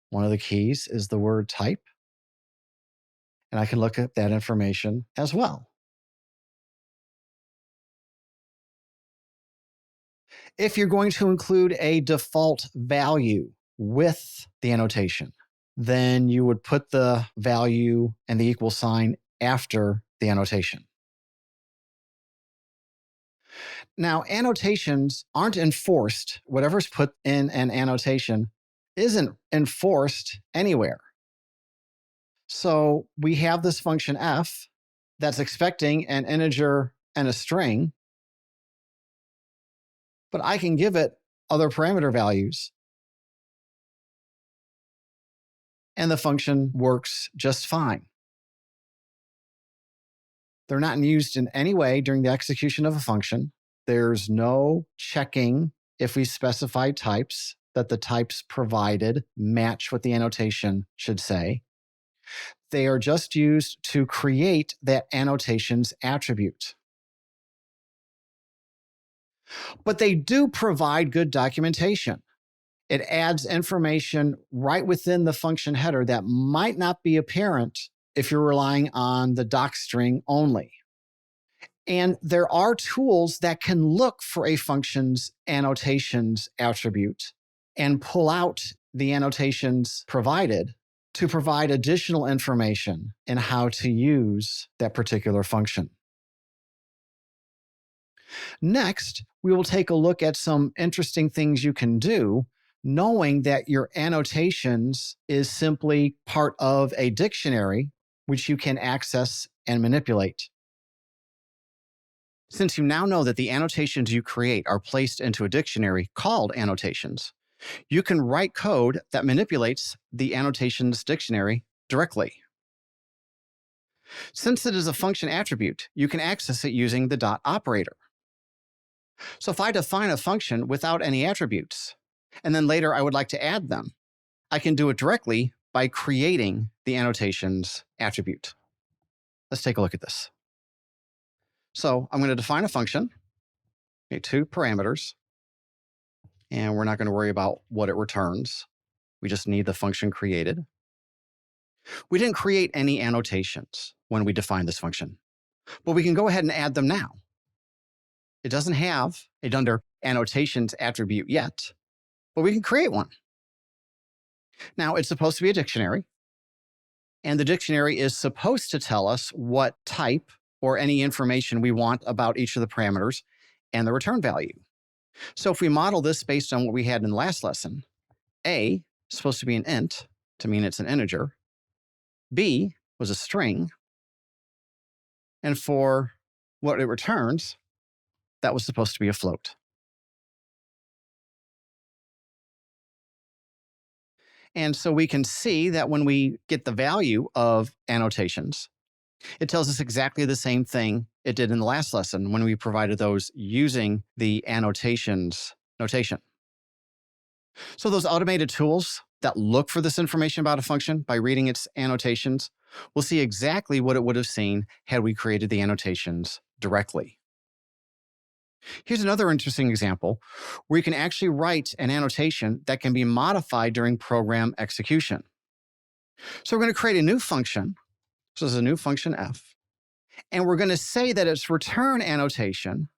One of the keys is the word type. And I can look at that information as well. If you're going to include a default value with the annotation, then you would put the value and the equal sign after the annotation. Now, annotations aren't enforced. Whatever's put in an annotation isn't enforced anywhere. So we have this function f that's expecting an integer and a string, but I can give it other parameter values, and the function works just fine. They're not used in any way during the execution of a function. There's no checking if we specify types, that the types provided match what the annotation should say. They are just used to create that annotation's attribute. But they do provide good documentation. It adds information right within the function header that might not be apparent if you're relying on the docstring only. And there are tools that can look for a function's annotations attribute and pull out the annotations provided to provide additional information in how to use that particular function. Next, we will take a look at some interesting things you can do, knowing that your annotations is simply part of a dictionary which you can access and manipulate. Since you now know that the annotations you create are placed into a dictionary called annotations, you can write code that manipulates the annotations dictionary directly. Since it is a function attribute, you can access it using the dot operator. So if I define a function without any attributes, and then later I would like to add them, I can do it directly by creating the annotations attribute. Let's take a look at this. So I'm going to define a function, okay, 2 parameters, and we're not going to worry about what it returns. We just need the function created. We didn't create any annotations when we defined this function, but we can go ahead and add them now. It doesn't have it under annotations attribute yet, but we can create one. Now, it's supposed to be a dictionary, and the dictionary is supposed to tell us what type or any information we want about each of the parameters and the return value. So if we model this based on what we had in the last lesson, A is supposed to be an int to mean it's an integer, B was a string, and for what it returns, that was supposed to be a float. And so we can see that when we get the value of annotations, it tells us exactly the same thing it did in the last lesson when we provided those using the annotations notation. So those automated tools that look for this information about a function by reading its annotations will see exactly what it would have seen had we created the annotations directly. Here's another interesting example where you can actually write an annotation that can be modified during program execution. So we're going to create a new function. So this is a new function f. And we're going to say that its return annotation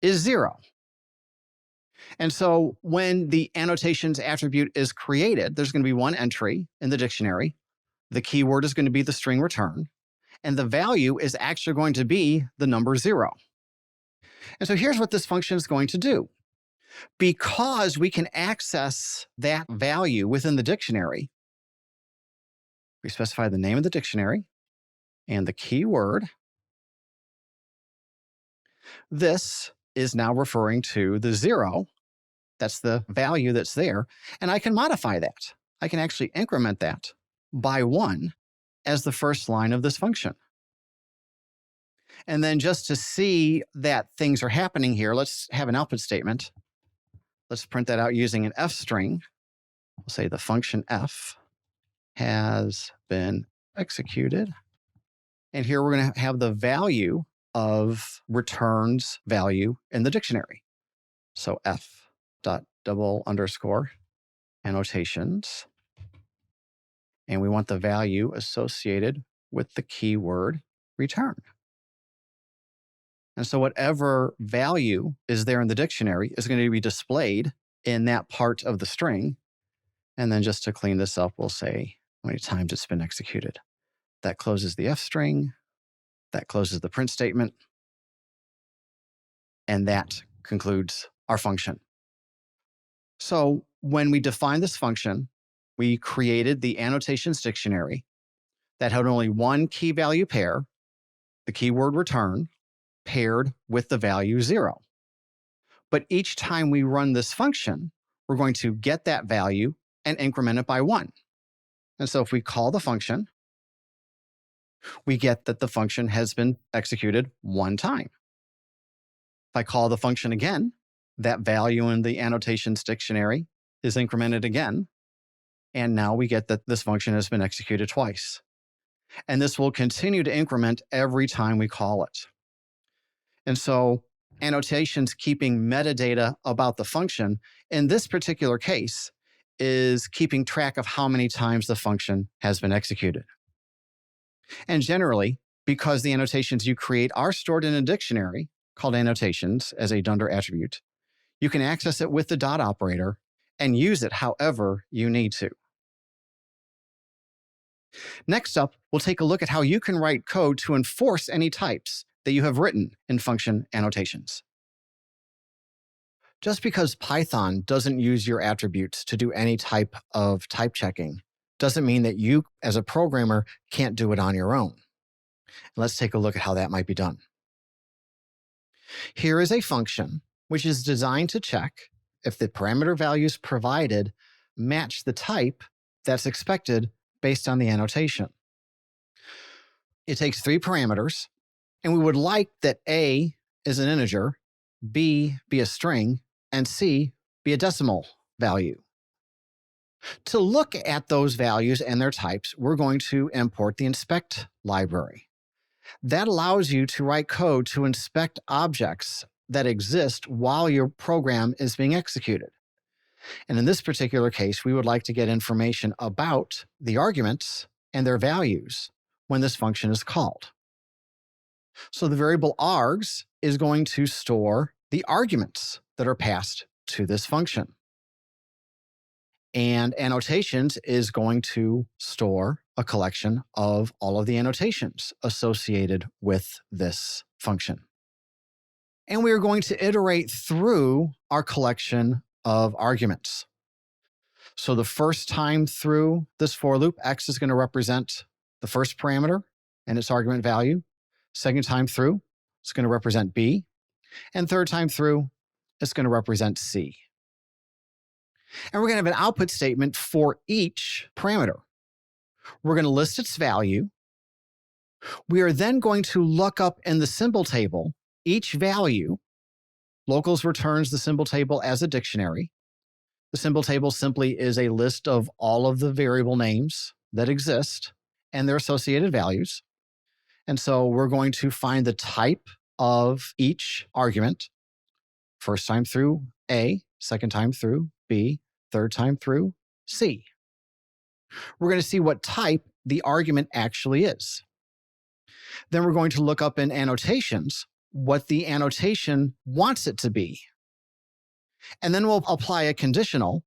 is 0. And so when the annotations attribute is created, there's going to be one entry in the dictionary. The keyword is going to be the string return. And the value is actually going to be the number 0. And so here's what this function is going to do. Because we can access that value within the dictionary, we specify the name of the dictionary and the keyword. This is now referring to the 0. That's the value that's there. And I can modify that. I can actually increment that by 1 as the first line of this function. And then just to see that things are happening here, let's have an output statement. Let's print that out using an f string. We'll say the function f has been executed. And here we're going to have the value of returns value in the dictionary. So f dot double underscore annotations. And we want the value associated with the keyword return. And so whatever value is there in the dictionary is going to be displayed in that part of the string. And then just to clean this up, we'll say how many times it's been executed. That closes the f string. That closes the print statement. And that concludes our function. So when we define this function, we created the annotations dictionary that had only one key value pair, the keyword return, paired with the value 0. But each time we run this function, we're going to get that value and increment it by 1. And so if we call the function, we get that the function has been executed 1 time. If I call the function again, that value in the annotations dictionary is incremented again. And now we get that this function has been executed twice. And this will continue to increment every time we call it. And so annotations keeping metadata about the function, in this particular case, is keeping track of how many times the function has been executed. And generally, because the annotations you create are stored in a dictionary called annotations as a Dunder attribute, you can access it with the dot operator and use it however you need to. Next up, we'll take a look at how you can write code to enforce any types that you have written in function annotations. Just because Python doesn't use your attributes to do any type of type checking doesn't mean that you, as a programmer, can't do it on your own. Let's take a look at how that might be done. Here is a function which is designed to check if the parameter values provided match the type that's expected based on the annotation. It takes 3 parameters, and we would like that A is an integer, B be a string, and C be a decimal value. To look at those values and their types, we're going to import the inspect library. That allows you to write code to inspect objects that exist while your program is being executed. And in this particular case, we would like to get information about the arguments and their values when this function is called. So the variable args is going to store the arguments that are passed to this function. And annotations is going to store a collection of all of the annotations associated with this function. And we are going to iterate through our collection of arguments. So the first time through this for loop, x is going to represent the first parameter and its argument value. Second time through, it's going to represent b. And third time through, it's going to represent c. And we're going to have an output statement for each parameter. We're going to list its value. We are then going to look up in the symbol table each value. Locals returns the symbol table as a dictionary. The symbol table simply is a list of all of the variable names that exist and their associated values. And so we're going to find the type of each argument. First time through A, second time through B, third time through C. We're going to see what type the argument actually is. Then we're going to look up in annotations what the annotation wants it to be. And then we'll apply a conditional.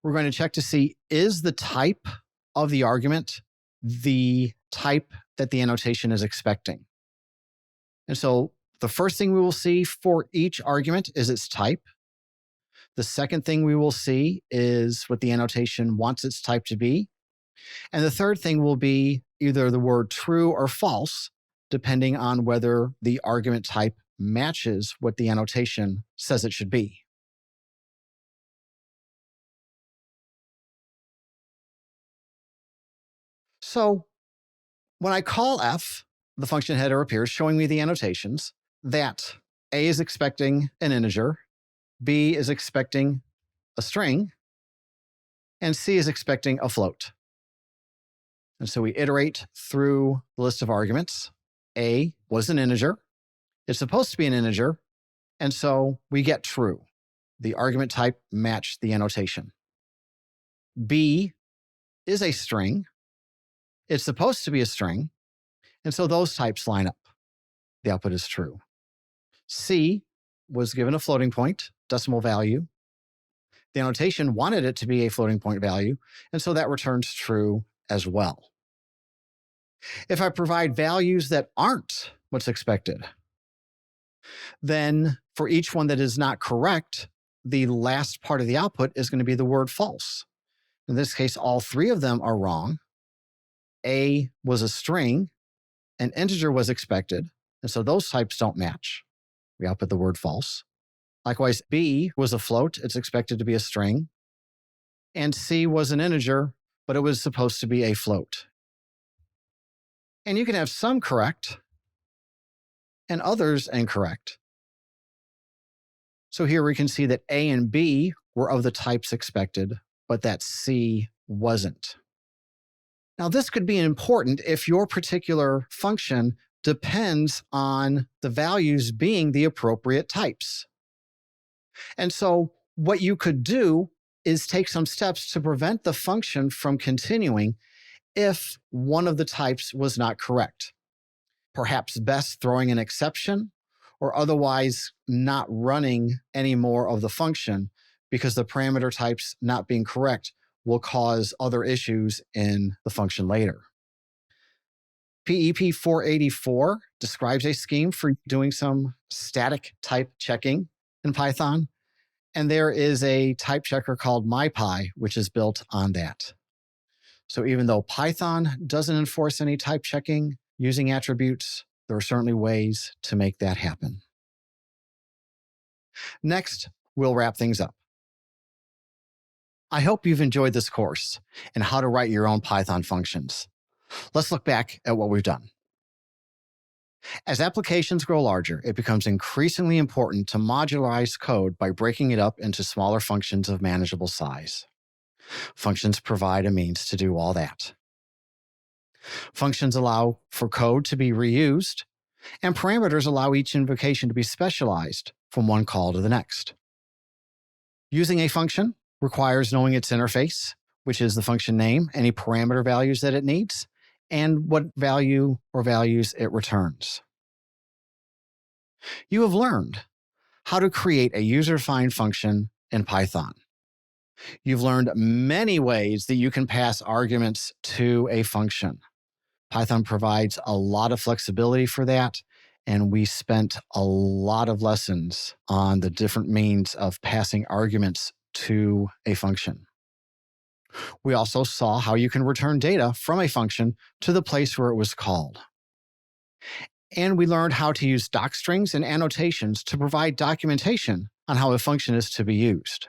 We're going to check to see, is the type of the argument the type that the annotation is expecting? And so the first thing we will see for each argument is its type. The second thing we will see is what the annotation wants its type to be. And the third thing will be either the word true or false, depending on whether the argument type matches what the annotation says it should be. So when I call f, the function header appears showing me the annotations that a is expecting an integer, b is expecting a string, and c is expecting a float. And so we iterate through the list of arguments. A was an integer. It's supposed to be an integer, and so we get true. The argument type matched the annotation. B is a string. It's supposed to be a string, and so those types line up. The output is true. C was given a floating point, decimal value. The annotation wanted it to be a floating point value, and so that returns true as well. If I provide values that aren't what's expected, then for each one that is not correct, the last part of the output is going to be the word false. In this case, all three of them are wrong. A was a string, an integer was expected, and so those types don't match. We output the word false. Likewise, B was a float, it's expected to be a string, and C was an integer, but it was supposed to be a float. And you can have some correct and others incorrect. So here we can see that A and B were of the types expected, but that C wasn't. Now, this could be important if your particular function depends on the values being the appropriate types. And so what you could do is take some steps to prevent the function from continuing if one of the types was not correct. Perhaps best throwing an exception or otherwise not running any more of the function because the parameter types not being correct will cause other issues in the function later. PEP 484 describes a scheme for doing some static type checking in Python, and there is a type checker called MyPy, which is built on that. So even though Python doesn't enforce any type checking using attributes, there are certainly ways to make that happen. Next, we'll wrap things up. I hope you've enjoyed this course and how to write your own Python functions. Let's look back at what we've done. As applications grow larger, it becomes increasingly important to modularize code by breaking it up into smaller functions of manageable size. Functions provide a means to do all that. Functions allow for code to be reused, and parameters allow each invocation to be specialized from one call to the next. Using a function requires knowing its interface, which is the function name, any parameter values that it needs, and what value or values it returns. You have learned how to create a user-defined function in Python. You've learned many ways that you can pass arguments to a function. Python provides a lot of flexibility for that, and we spent a lot of lessons on the different means of passing arguments to a function. We also saw how you can return data from a function to the place where it was called. And we learned how to use docstrings and annotations to provide documentation on how a function is to be used.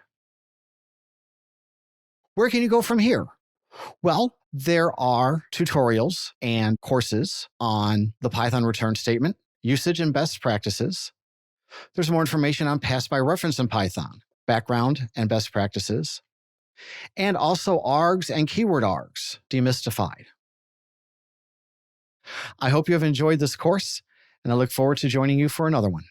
Where can you go from here? Well, there are tutorials and courses on the Python return statement, usage and best practices. There's more information on pass by reference in Python, background and best practices, and also args and keyword args, demystified. I hope you have enjoyed this course, and I look forward to joining you for another one.